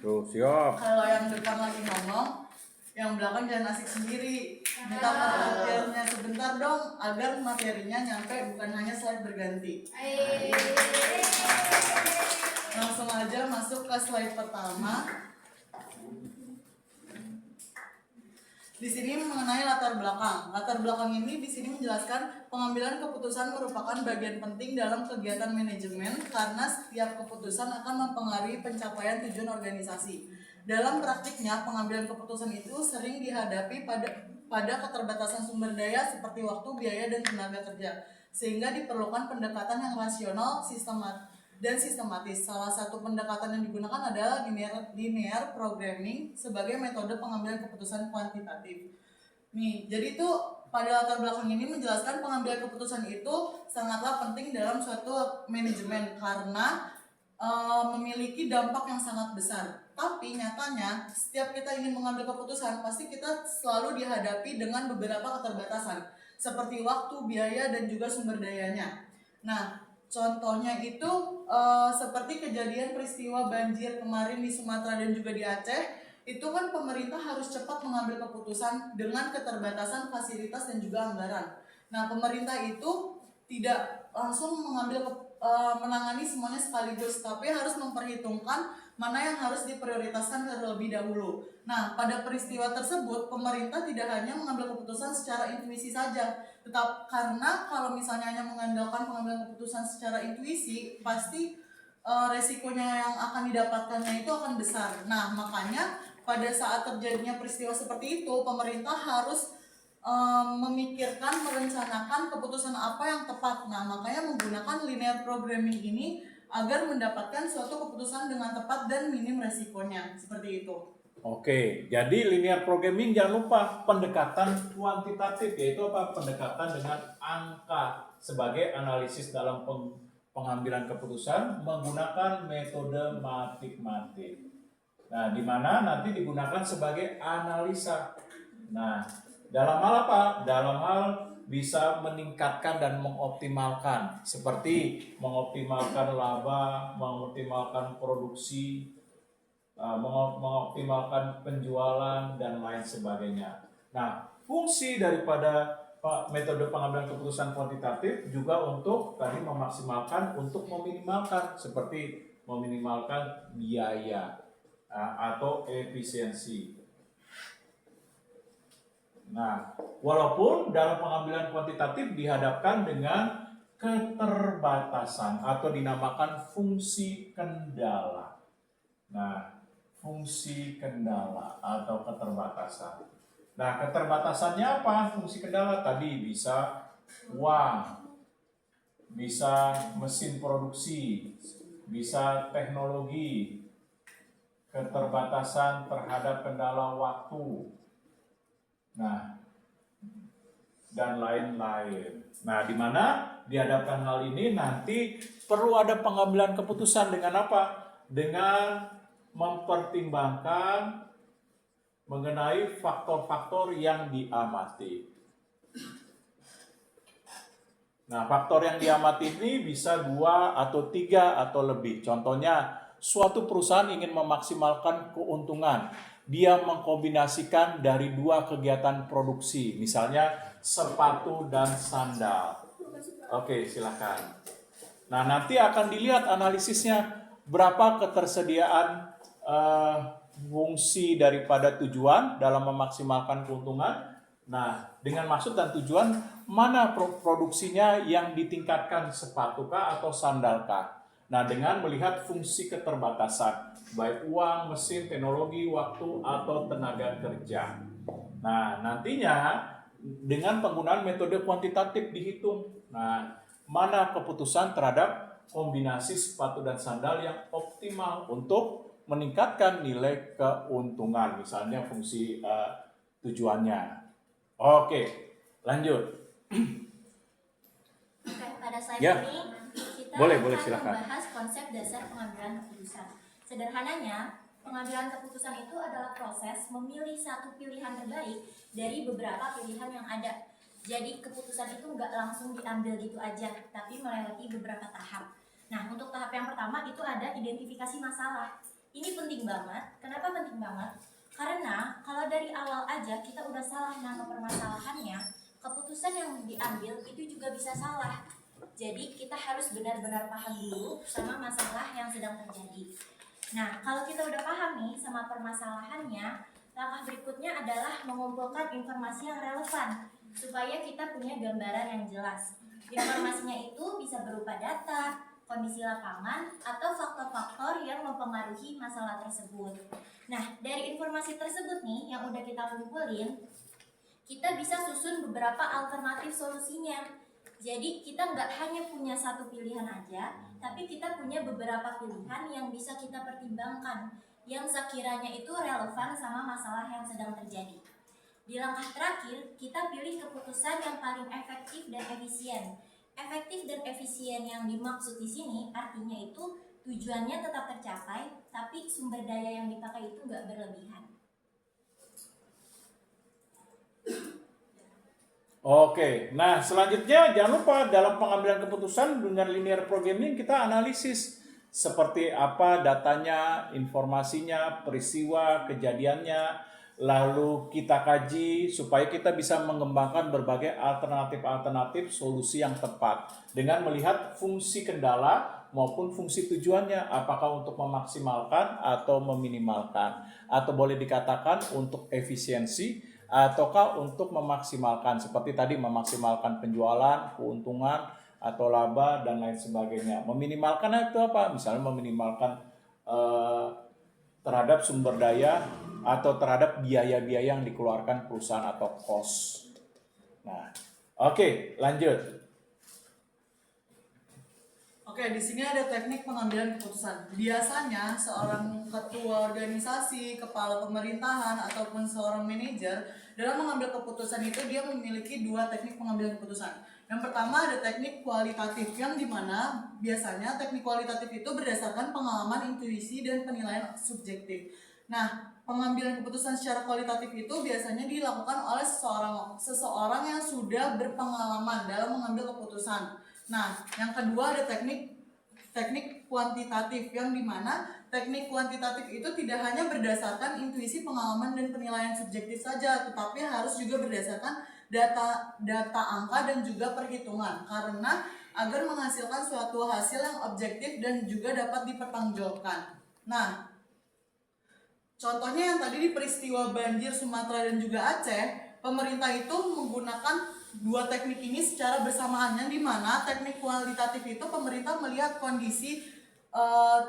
Tuh, siap. Kalau yang depan lagi ngomong, yang belakang jangan asik sendiri. Minta perhatiannya sebentar dong, agar materinya nyampe bukan hanya slide berganti. Langsung aja masuk ke slide pertama. Di sini mengenai latar belakang. Latar belakang ini di sini menjelaskan pengambilan keputusan merupakan bagian penting dalam kegiatan manajemen karena setiap keputusan akan mempengaruhi pencapaian tujuan organisasi. Dalam praktiknya, pengambilan keputusan itu sering dihadapi pada keterbatasan sumber daya seperti waktu, biaya, dan tenaga kerja, sehingga diperlukan pendekatan yang rasional, sistematis. Salah satu pendekatan yang digunakan adalah linear programming sebagai metode pengambilan keputusan kuantitatif. Nih, jadi itu pada latar belakang ini menjelaskan pengambilan keputusan itu sangatlah penting dalam suatu manajemen karena memiliki dampak yang sangat besar. Tapi nyatanya setiap kita ingin mengambil keputusan pasti kita selalu dihadapi dengan beberapa keterbatasan seperti waktu, biaya, dan juga sumber dayanya. Nah, contohnya itu seperti kejadian peristiwa banjir kemarin di Sumatera dan juga di Aceh, itu kan pemerintah harus cepat mengambil keputusan dengan keterbatasan fasilitas dan juga anggaran. Nah, pemerintah itu tidak langsung menangani semuanya sekaligus, tapi harus memperhitungkan mana yang harus diprioritaskan terlebih dahulu. Nah, pada peristiwa tersebut, pemerintah tidak hanya mengambil keputusan secara intuisi saja, karena kalau misalnya hanya mengandalkan pengambilan keputusan secara intuisi, pasti resikonya yang akan didapatkannya itu akan besar. Nah, makanya pada saat terjadinya peristiwa seperti itu, pemerintah harus merencanakan keputusan apa yang tepat. Nah, makanya menggunakan linear programming ini agar mendapatkan suatu keputusan dengan tepat dan minim resikonya. Seperti itu. Oke, jadi linear programming jangan lupa pendekatan kuantitatif, yaitu apa? Pendekatan dengan angka sebagai analisis dalam pengambilan keputusan menggunakan metode matematik. Nah, di mana nanti digunakan sebagai analisa. Nah, dalam hal apa? Dalam hal bisa meningkatkan dan mengoptimalkan, seperti mengoptimalkan laba, mengoptimalkan produksi, mengoptimalkan penjualan, dan lain sebagainya. Nah, fungsi daripada metode pengambilan keputusan kuantitatif juga untuk tadi memaksimalkan, untuk meminimalkan, seperti meminimalkan biaya atau efisiensi. Nah, walaupun dalam pengambilan kuantitatif dihadapkan dengan keterbatasan atau dinamakan fungsi kendala. Nah, fungsi kendala atau keterbatasan. Nah, keterbatasannya apa? Fungsi kendala tadi bisa uang, bisa mesin produksi, bisa teknologi, keterbatasan terhadap kendala waktu, nah, dan lain-lain. Nah, di mana dihadapkan hal ini nanti perlu ada pengambilan keputusan dengan apa? Dengan mempertimbangkan mengenai faktor-faktor yang diamati. Nah, faktor yang diamati ini bisa 2 atau 3 atau lebih. Contohnya, suatu perusahaan ingin memaksimalkan keuntungan. Dia mengkombinasikan dari 2 kegiatan produksi, misalnya sepatu dan sandal. Oke, silakan. Nah, nanti akan dilihat analisisnya berapa ketersediaan fungsi daripada tujuan dalam memaksimalkan keuntungan. Nah, dengan maksud dan tujuan, mana produksinya yang ditingkatkan, sepatukah atau sandalkah? Nah, dengan melihat fungsi keterbatasan, baik uang, mesin, teknologi, waktu, atau tenaga kerja. Nah, nantinya dengan penggunaan metode kuantitatif dihitung. Nah, mana keputusan terhadap kombinasi sepatu dan sandal yang optimal untuk meningkatkan nilai keuntungan, misalnya fungsi tujuannya. Oke, lanjut. Oke, pada slide Ya. ini kita Boleh, akan silakan. membahas konsep dasar pengambilan keputusan. Sederhananya, pengambilan keputusan itu adalah proses memilih satu pilihan terbaik dari beberapa pilihan yang ada. Jadi keputusan itu nggak langsung diambil gitu aja, tapi melewati beberapa tahap. Nah, untuk tahap yang pertama itu ada identifikasi masalah. Ini penting banget. Kenapa penting banget? Karena kalau dari awal aja kita udah salah nangkep permasalahannya, keputusan yang diambil itu juga bisa salah. Jadi kita harus benar-benar paham dulu sama masalah yang sedang terjadi. Nah, kalau kita udah paham nih sama permasalahannya, langkah berikutnya adalah mengumpulkan informasi yang relevan supaya kita punya gambaran yang jelas. Informasinya itu bisa berupa data, kondisi lapangan, atau faktor-faktor yang mempengaruhi masalah tersebut. Nah, dari informasi tersebut nih yang udah kita kumpulin, kita bisa susun beberapa alternatif solusinya. Jadi kita nggak hanya punya satu pilihan aja, tapi kita punya beberapa pilihan yang bisa kita pertimbangkan, yang sekiranya itu relevan sama masalah yang sedang terjadi. Di langkah terakhir, kita pilih keputusan yang paling efektif dan efisien. Efektif dan efisien yang dimaksud di sini artinya itu tujuannya tetap tercapai, tapi sumber daya yang dipakai itu nggak berlebihan. Oke, nah selanjutnya jangan lupa dalam pengambilan keputusan dengan linear programming kita analisis seperti apa datanya, informasinya, peristiwa, kejadiannya, lalu kita kaji supaya kita bisa mengembangkan berbagai alternatif-alternatif solusi yang tepat dengan melihat fungsi kendala maupun fungsi tujuannya, apakah untuk memaksimalkan atau meminimalkan, atau boleh dikatakan untuk efisiensi ataukah untuk memaksimalkan, seperti tadi memaksimalkan penjualan, keuntungan atau laba dan lain sebagainya. Meminimalkan itu apa? Misalnya meminimalkan terhadap sumber daya atau terhadap biaya-biaya yang dikeluarkan perusahaan atau cost. Nah, oke, lanjut. Oke, di sini ada teknik pengambilan keputusan. Biasanya seorang ketua organisasi, kepala pemerintahan, ataupun seorang manajer dalam mengambil keputusan itu dia memiliki dua teknik pengambilan keputusan. Yang pertama ada teknik kualitatif, yang dimana biasanya teknik kualitatif itu berdasarkan pengalaman, intuisi, dan penilaian subjektif. Nah, pengambilan keputusan secara kualitatif itu biasanya dilakukan oleh seseorang yang sudah berpengalaman dalam mengambil keputusan. Nah, yang kedua ada teknik kuantitatif, yang dimana teknik kuantitatif itu tidak hanya berdasarkan intuisi, pengalaman, dan penilaian subjektif saja, tetapi harus juga berdasarkan data angka dan juga perhitungan, karena agar menghasilkan suatu hasil yang objektif dan juga dapat dipertanggungjawabkan. Nah, contohnya yang tadi di peristiwa banjir Sumatera dan juga Aceh, pemerintah itu menggunakan dua teknik ini secara bersamaan, yang dimana teknik kualitatif itu pemerintah melihat kondisi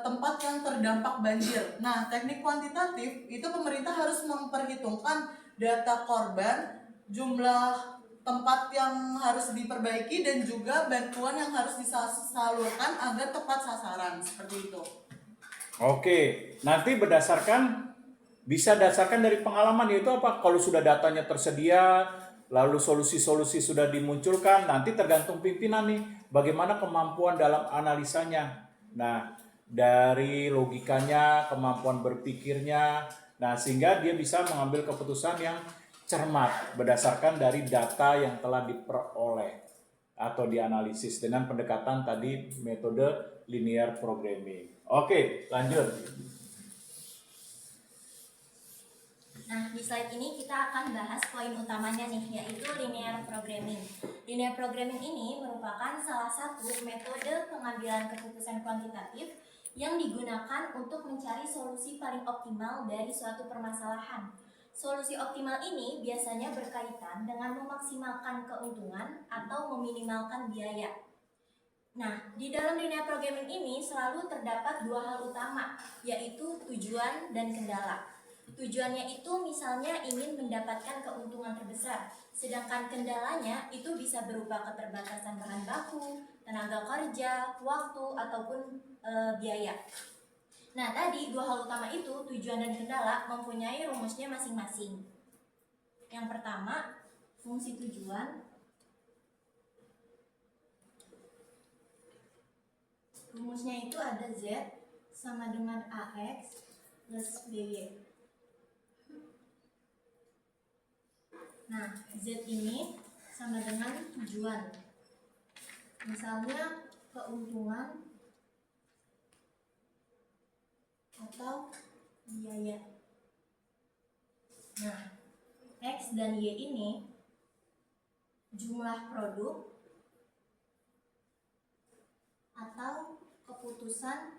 tempat yang terdampak banjir. Nah, teknik kuantitatif itu pemerintah harus memperhitungkan data korban, jumlah tempat yang harus diperbaiki, dan juga bantuan yang harus disalurkan agar tepat sasaran, seperti itu. Oke, nanti bisa dasarkan dari pengalaman, yaitu apa? Kalau sudah datanya tersedia, lalu solusi-solusi sudah dimunculkan, nanti tergantung pimpinan nih, bagaimana kemampuan dalam analisanya. Nah, dari logikanya, kemampuan berpikirnya, nah sehingga dia bisa mengambil keputusan yang cermat berdasarkan dari data yang telah diperoleh atau dianalisis dengan pendekatan tadi metode linear programming. Oke, lanjut. Nah, di slide ini kita akan bahas poin utamanya nih, yaitu linear programming. Linear programming ini merupakan salah satu metode pengambilan keputusan kuantitatif yang digunakan untuk mencari solusi paling optimal dari suatu permasalahan. Solusi optimal ini biasanya berkaitan dengan memaksimalkan keuntungan atau meminimalkan biaya. Nah, di dalam linear programming ini selalu terdapat dua hal utama, yaitu tujuan dan kendala. Tujuannya itu misalnya ingin mendapatkan keuntungan terbesar, sedangkan kendalanya itu bisa berupa keterbatasan bahan baku, tenaga kerja, waktu, ataupun biaya. Nah, tadi dua hal utama itu, tujuan dan kendala, mempunyai rumusnya masing-masing. Yang pertama, fungsi tujuan. Rumusnya itu ada Z sama dengan AX plus BY. Nah, Z ini sama dengan tujuan. Misalnya keuntungan atau biaya. Nah, X dan Y ini jumlah produk atau keputusan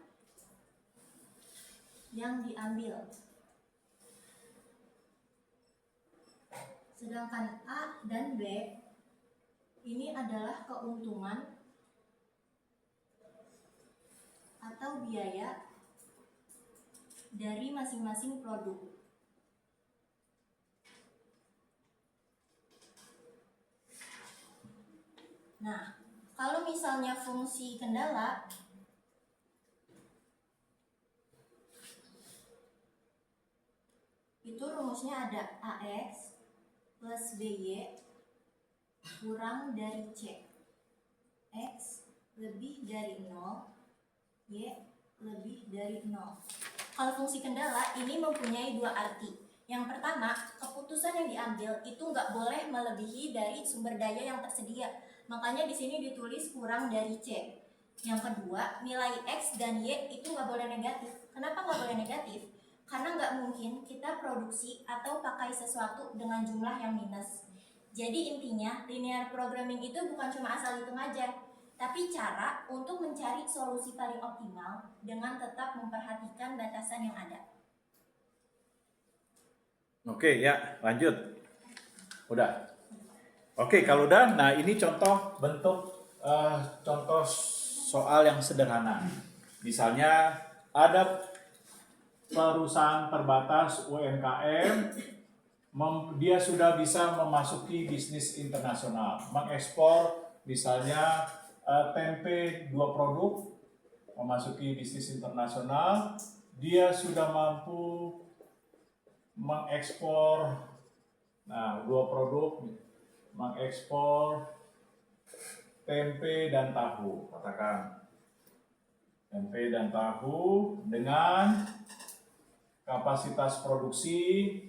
yang diambil. Sedangkan A dan B ini adalah keuntungan atau biaya dari masing-masing produk. Nah, kalau misalnya fungsi kendala, itu rumusnya ada AX plus BY kurang dari C. X lebih dari 0, Y lebih dari 0. Kalau fungsi kendala ini mempunyai dua arti. Yang pertama, keputusan yang diambil itu nggak boleh melebihi dari sumber daya yang tersedia. Makanya di sini ditulis kurang dari C. Yang kedua, nilai X dan Y itu nggak boleh negatif. Kenapa nggak boleh negatif? Karena nggak mungkin kita produksi atau pakai sesuatu dengan jumlah yang minus. Jadi intinya, linear programming itu bukan cuma asal hitung aja, tapi cara untuk mencari solusi paling optimal dengan tetap memperhatikan batasan yang ada. Oke, ya, lanjut. Udah. Oke, kalau udah, nah ini contoh contoh soal yang sederhana. Misalnya ada perusahaan terbatas UMKM, dia sudah bisa memasuki bisnis internasional, mengekspor misalnya tempe 2 produk memasuki bisnis internasional, dia sudah mampu mengekspor, nah 2 produk, mengekspor tempe dan tahu, katakan tempe dan tahu dengan kapasitas produksi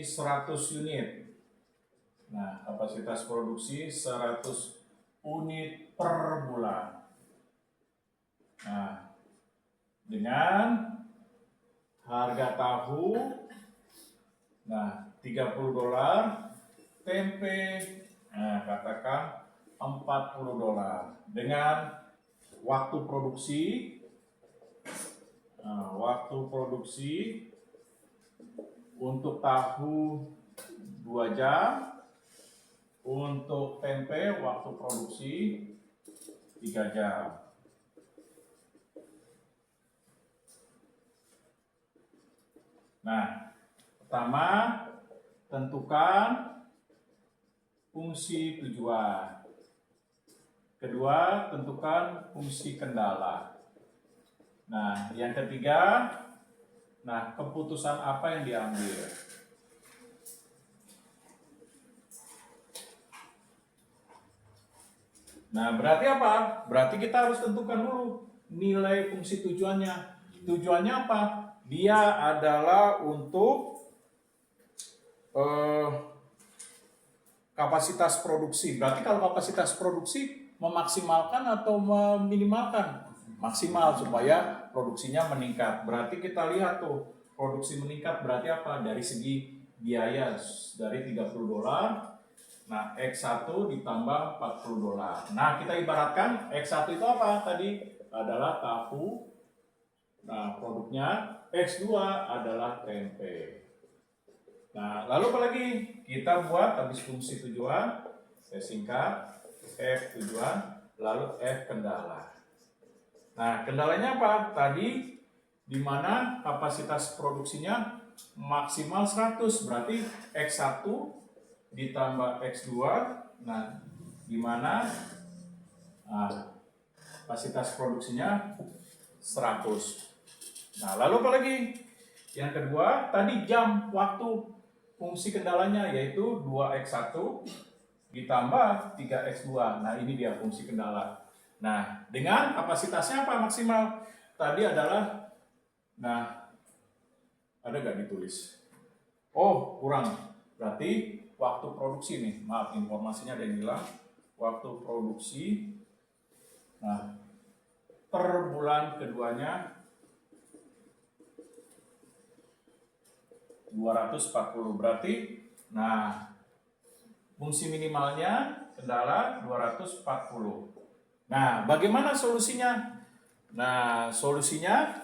100 unit. Nah, kapasitas produksi 100 unit per bulan. Nah, dengan harga tahu, nah $30, tempe, nah katakan $40. Dengan waktu produksi, untuk tahu 2 jam, untuk tempe waktu produksi 3 jam. Nah, pertama tentukan fungsi tujuan. Kedua, tentukan fungsi kendala. Nah, yang ketiga, nah keputusan apa yang diambil. Nah, berarti apa? Berarti kita harus tentukan dulu nilai fungsi tujuannya. Tujuannya apa? Dia adalah untuk kapasitas produksi. Berarti kalau kapasitas produksi memaksimalkan atau meminimalkan? Maksimal supaya produksinya meningkat. Berarti kita lihat tuh, produksi meningkat berarti apa? Dari segi biaya dari $30. Nah, X1 ditambah $40. Nah, kita ibaratkan X1 itu apa tadi? Adalah tahu. Nah, produknya X2 adalah tempe. Nah, lalu apa lagi? Kita buat habis fungsi tujuan, saya singkat, F tujuan, lalu F kendala. Nah, kendalanya apa? Tadi di mana kapasitas produksinya maksimal 100, berarti X1 ditambah X2, nah di mana kapasitas produksinya 100. Nah, lalu apa lagi? Yang kedua, tadi jam waktu fungsi kendalanya yaitu 2X1 ditambah 3X2. Nah, ini dia fungsi kendala. Nah, dengan kapasitasnya apa maksimal? Tadi adalah, nah, ada nggak ditulis? Oh, kurang. Berarti waktu produksi nih, maaf informasinya ada yang bilang waktu produksi, nah per bulan keduanya 240, berarti nah fungsi minimalnya kendala 240. Nah, bagaimana solusinya? Nah, solusinya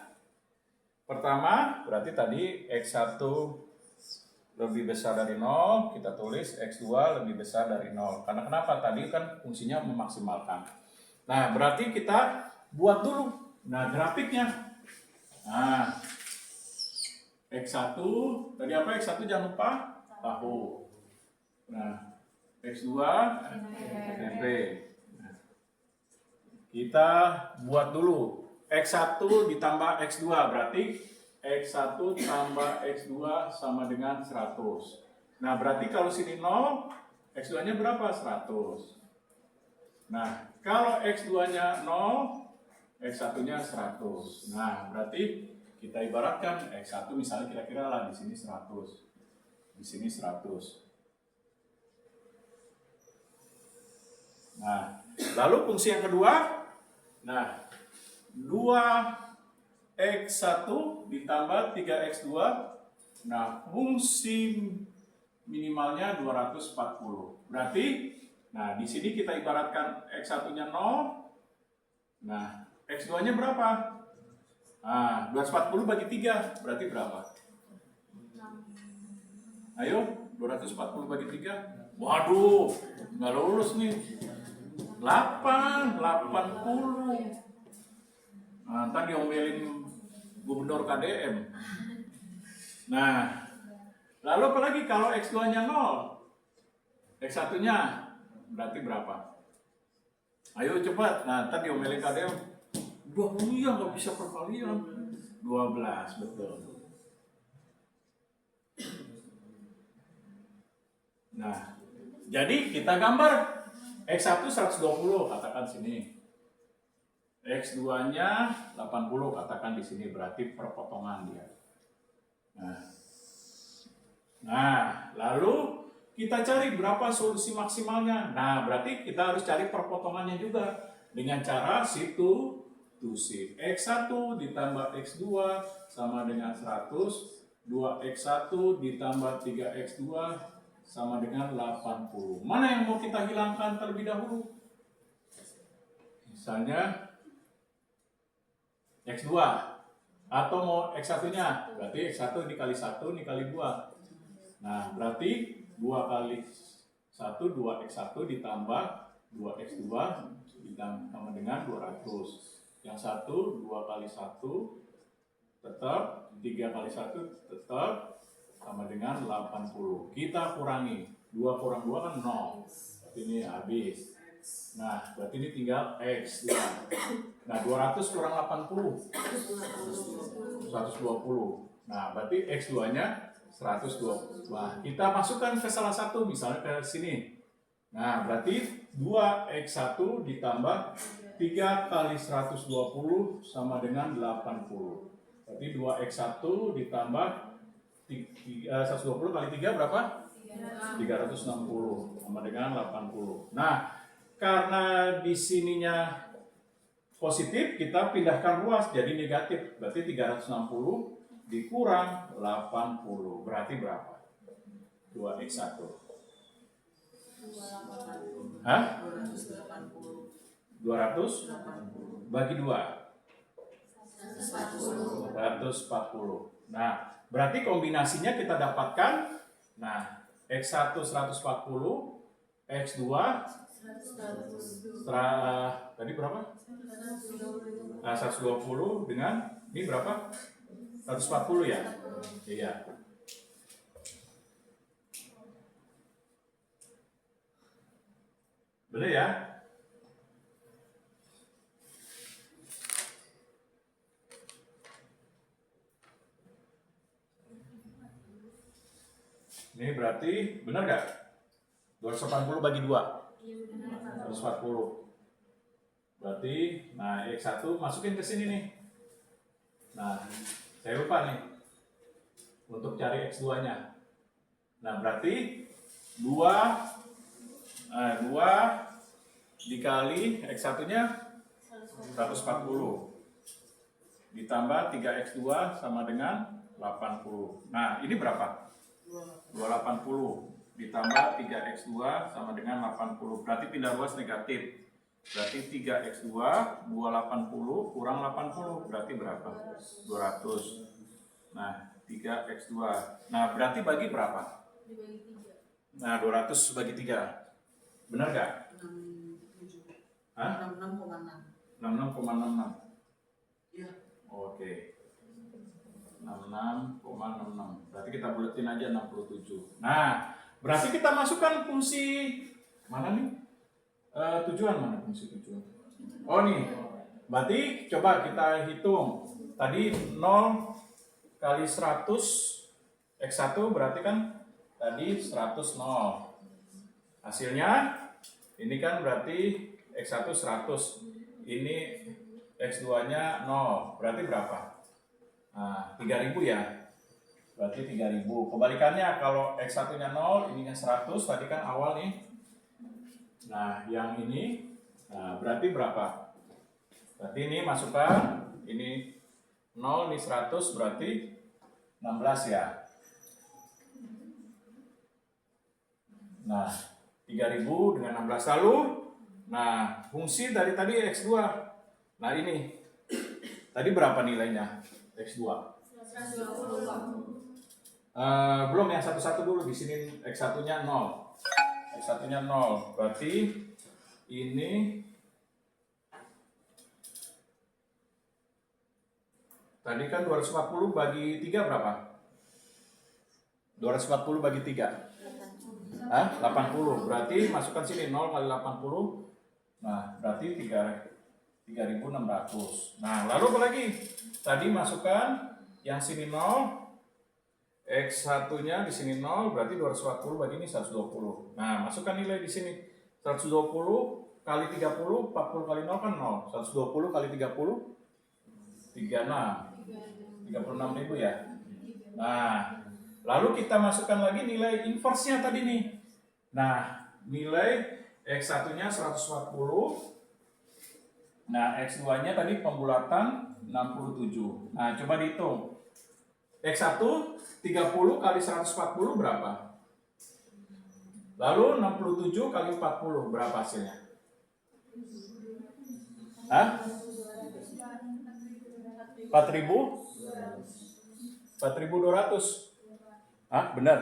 pertama berarti tadi X1 lebih besar dari 0, kita tulis X2 lebih besar dari 0. Karena kenapa? Tadi kan fungsinya memaksimalkan. Nah, berarti kita buat dulu. Nah, grafiknya. Nah, X1, tadi apa? X1 jangan lupa tahu. Nah, X2 tempe. Nah, kita buat dulu. X1 ditambah X2 berarti X1 tambah X2 sama dengan 100. Nah, berarti kalau sini 0, X2-nya berapa? 100. Nah, kalau X2-nya 0, X1-nya 100. Nah, berarti kita ibaratkan X1 misalnya kira-kira lah di sini 100. Di sini 100. Nah, lalu fungsi yang kedua, nah, 2X1 ditambah 3X2, nah fungsi minimalnya 240. Berarti, nah di sini kita ibaratkan X1-nya 0, nah X2-nya berapa? Nah, 240 bagi 3, berarti berapa? Ayo, 240 bagi 3. Waduh, nggak lulus nih. 80. Nah, ntar diomelin gubernur KDM. Nah, lalu apalagi kalau X2-nya 0, X1-nya berarti berapa? Ayo cepat. Nah, ntar diomelin kadang 20 ya nggak bisa perkalian. 12, betul. Nah, jadi kita gambar X1 120, katakan sini. X2-nya 80, katakan di sini, berarti perpotongan dia. Nah, lalu kita cari berapa solusi maksimalnya. Nah, berarti kita harus cari perpotongannya juga dengan cara situ to shift. X1 ditambah X2 sama dengan 100, 2X1 ditambah 3X2 sama dengan 80. Mana yang mau kita hilangkan terlebih dahulu? Misalnya X2 atau mau X1-nya, berarti X1 dikali 1 dikali 2. Nah, berarti 2 kali 1, 2X1 ditambah 2X2 ditambah dengan 200. Yang 1, 2 kali 1 tetap, 3 kali 1 tetap, sama dengan 80. Kita kurangi, 2 kurang 2 kan 0. Berarti ini habis. Nah, berarti ini tinggal X2. Nah, 200 kurang 80. 120. Nah, berarti X2-nya 120. Nah, kita masukkan ke salah satu, misalnya ke sini. Nah, berarti 2X1 ditambah 3 kali 120 sama dengan 80. Berarti 2X1 ditambah 120 kali 3 berapa? 360 sama dengan 80. Nah, karena di sininya positif, kita pindahkan ruas jadi negatif. Berarti 360 dikurang 80. Berarti berapa? 2X1. Hah? 200 bagi 2. 140. Nah, berarti kombinasinya kita dapatkan. Nah, X1 140, X2 tadi berapa? 120 dengan ini berapa? 140 ya? Iya. Benar ya? Ini berarti benar nggak? 280 bagi 2. 140. Berarti, nah X1 masukin ke sini nih. Nah, saya lupa nih untuk cari X2-nya. Nah, berarti 2 dikali X1-nya 140 ditambah 3X2 sama dengan 80. Nah, ini berapa? 280 ditambah 3X2 sama dengan 80. Berarti pindah ruas negatif. Berarti 3X2 280 kurang 80. Berarti berapa? 200. Nah, 3X2. Nah, berarti bagi berapa? Nah, 200 bagi 3. Benar nggak? 66,6. 66,66. Iya. Oke. 66,66. Berarti kita buletin aja 67. Nah, berarti kita masukkan fungsi mana nih? Tujuan mana fungsi tujuan? Oh nih. Berarti coba kita hitung. Tadi 0 kali 100 X1 berarti kan tadi 100 0. Hasilnya ini kan berarti X1 100. Ini X2-nya 0. Berarti berapa? Nah, 3000 ya. Berarti 3000. Kebalikannya kalau X1-nya 0, ininya 100, tadi kan awal nih. Nah, yang ini nah berarti berapa? Berarti ini masukkan ini 0, ini 100, berarti 16 ya. Nah, 3000 dengan 16 lalu. Nah, fungsi dari tadi X2. Nah, ini. Tadi berapa nilainya? X2. Belum yang satu-satu dulu. Di sini X1-nya 0. X1-nya 0. Berarti ini tadi kan 240 bagi 3 berapa? 240 bagi 3. 80. Berarti masukkan sini 0 kali 80 Nah, berarti 3.600. Nah, lalu apa lagi? Tadi masukkan yang sini 0, X1-nya di sini 0, berarti 240 bagi ini 120. Nah, masukkan nilai di sini. 120 kali 30, 40 kali 0 kan 0. 120 kali 30, 36.000 ya. Nah, lalu kita masukkan lagi nilai inverse-nya tadi nih. Nah, nilai X1-nya 140. Nah, X2-nya tadi pembulatan 67. Nah, coba dihitung. X1 30 kali 140 berapa? Lalu 67 kali 40 berapa hasilnya? Hah? 4.200. Hah? Benar?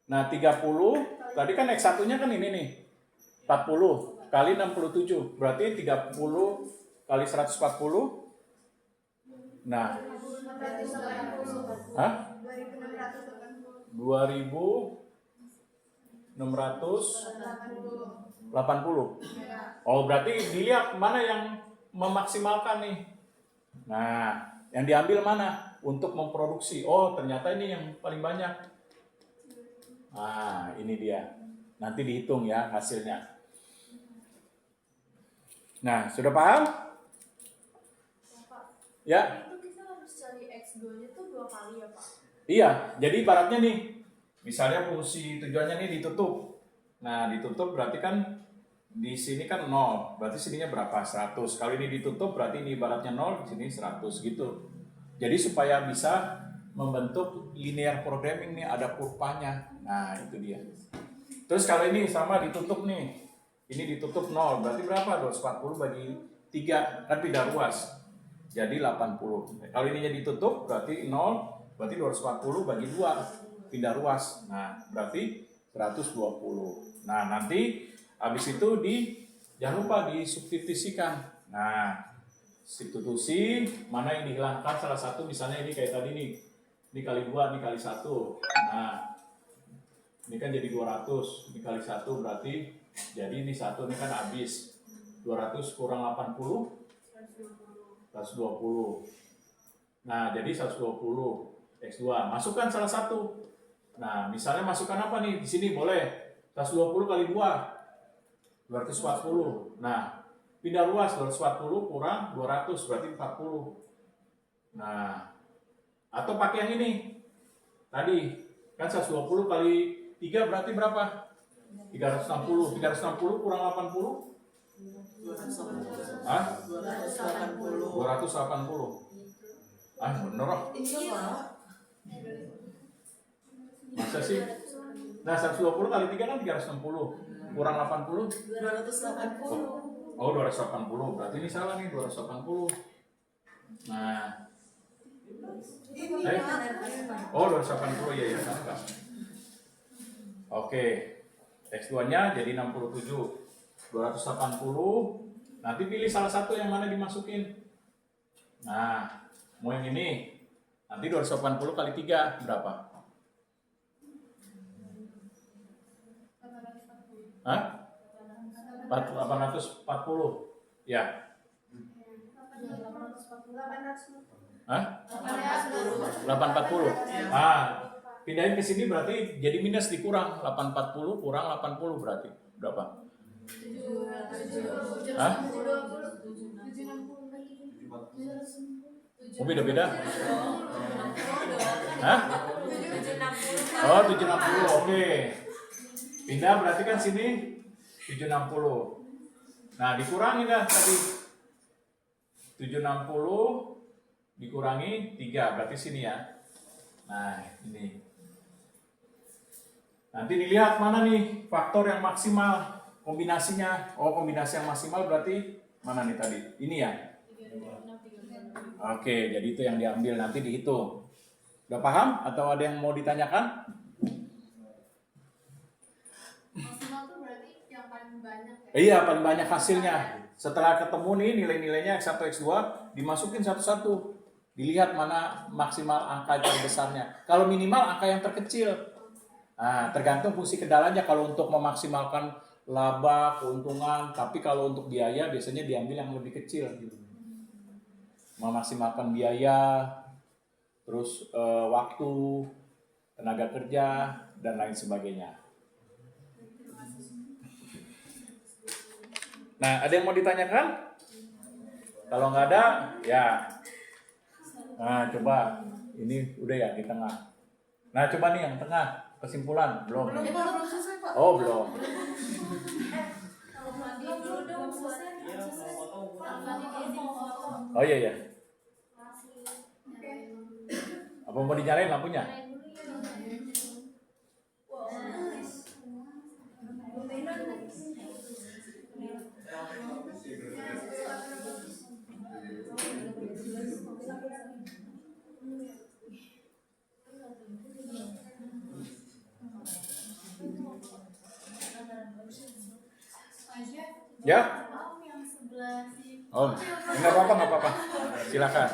Nah, 30 tadi kan X1-nya kan ini nih. 40 kali 67 berarti 30 kali 140. Nah, hah? 2.680. Oh, berarti dilihat mana yang memaksimalkan nih. Nah, yang diambil mana untuk memproduksi. Oh, ternyata ini yang paling banyak. Nah, ini dia. Nanti dihitung ya hasilnya. Nah, sudah paham? Ya. Itu kita harus cari X2-nya tuh 2 kali ya, Pak? Iya, jadi ibaratnya nih, misalnya fungsi tujuannya nih ditutup. Nah, ditutup berarti kan di sini kan 0, berarti sininya berapa? 100. Kalau ini ditutup berarti ini ibaratnya 0, di sini 100 gitu. Jadi supaya bisa membentuk linear programming nih ada kurvanya. Nah, itu dia. Terus kalau ini sama ditutup nih. Ini ditutup 0, berarti berapa? 240 bagi 3, kan pindah ruas. Jadi 80. Kalau ininya ditutup berarti 0, berarti 240 bagi 2, pindah ruas. Nah, berarti 120. Nah, nanti habis itu jangan lupa disubstitusikan. Nah, substitusi mana yang dihilangkan salah satu, misalnya ini kayak tadi nih. Ini kali 2, ini kali 1. Nah, ini kan jadi 200, ini kali 1 berarti jadi ini 1 ini kan habis. 200 kurang 80, 120. Nah, jadi 120 X2. Masukkan salah satu. Nah, misalnya masukkan apa nih? Di sini boleh 120 kali 2, 240. Nah, pindah ruas 240 kurang 200 berarti 40. Nah, atau pakai yang ini. Tadi kan 120 kali 3 berarti berapa? 360. 360 kurang 80? 280. Hah? 280. 280. Ah, bener loh. Iya, Pak. Masa sih? Nah, 120 kali 3 kan 360. Kurang 80? 280. Oh, 280. Berarti ini salah nih, 280. Nah. Oh, 280. Ya, salah. Oke. X2-nya jadi 67. 280. Nanti pilih salah satu yang mana dimasukin. Nah, mau yang ini. Nanti 280 kali 3 berapa? Hah? 840. Ya. Hah? 840. Ah, pindahin ke sini berarti jadi minus dikurang 840 kurang 80 berarti berapa? Hah? Oh, beda-beda. Hah? Oh, 760. Oke. Pindah berarti kan sini 760. Nah, dikurangi dah tadi. 760 dikurangi 3, berarti sini ya. Nah, ini. Nanti dilihat mana nih faktor yang maksimal kombinasinya. Oh, kombinasi yang maksimal berarti mana nih tadi? Ini ya. Oke, jadi itu yang diambil nanti dihitung. Udah paham atau ada yang mau ditanyakan? Maksimal tuh berarti yang paling banyak ya? Iya, paling banyak hasilnya. Setelah ketemu nih nilai-nilainya X1, X2, dimasukin satu-satu. Dilihat mana maksimal angka terbesarnya. Kalau minimal angka yang terkecil. Nah, tergantung fungsi kendalanya. Kalau untuk memaksimalkan laba, keuntungan, tapi kalau untuk biaya biasanya diambil yang lebih kecil gitu. Memaksimalkan biaya, terus waktu, tenaga kerja, dan lain sebagainya. Nah, ada yang mau ditanyakan? Kalau nggak ada, ya. Nah, coba. Ini udah ya di tengah. Nah, coba nih yang tengah. Kesimpulan. Belum. Belum selesai Pak. Oh, belum. Kalau mandi dulu dong selesai. Oh iya, iya. Apa mau dinyalain lampunya? Ya? Maaf yang sebelah sini. Oh, nggak apa-apa. Silakan.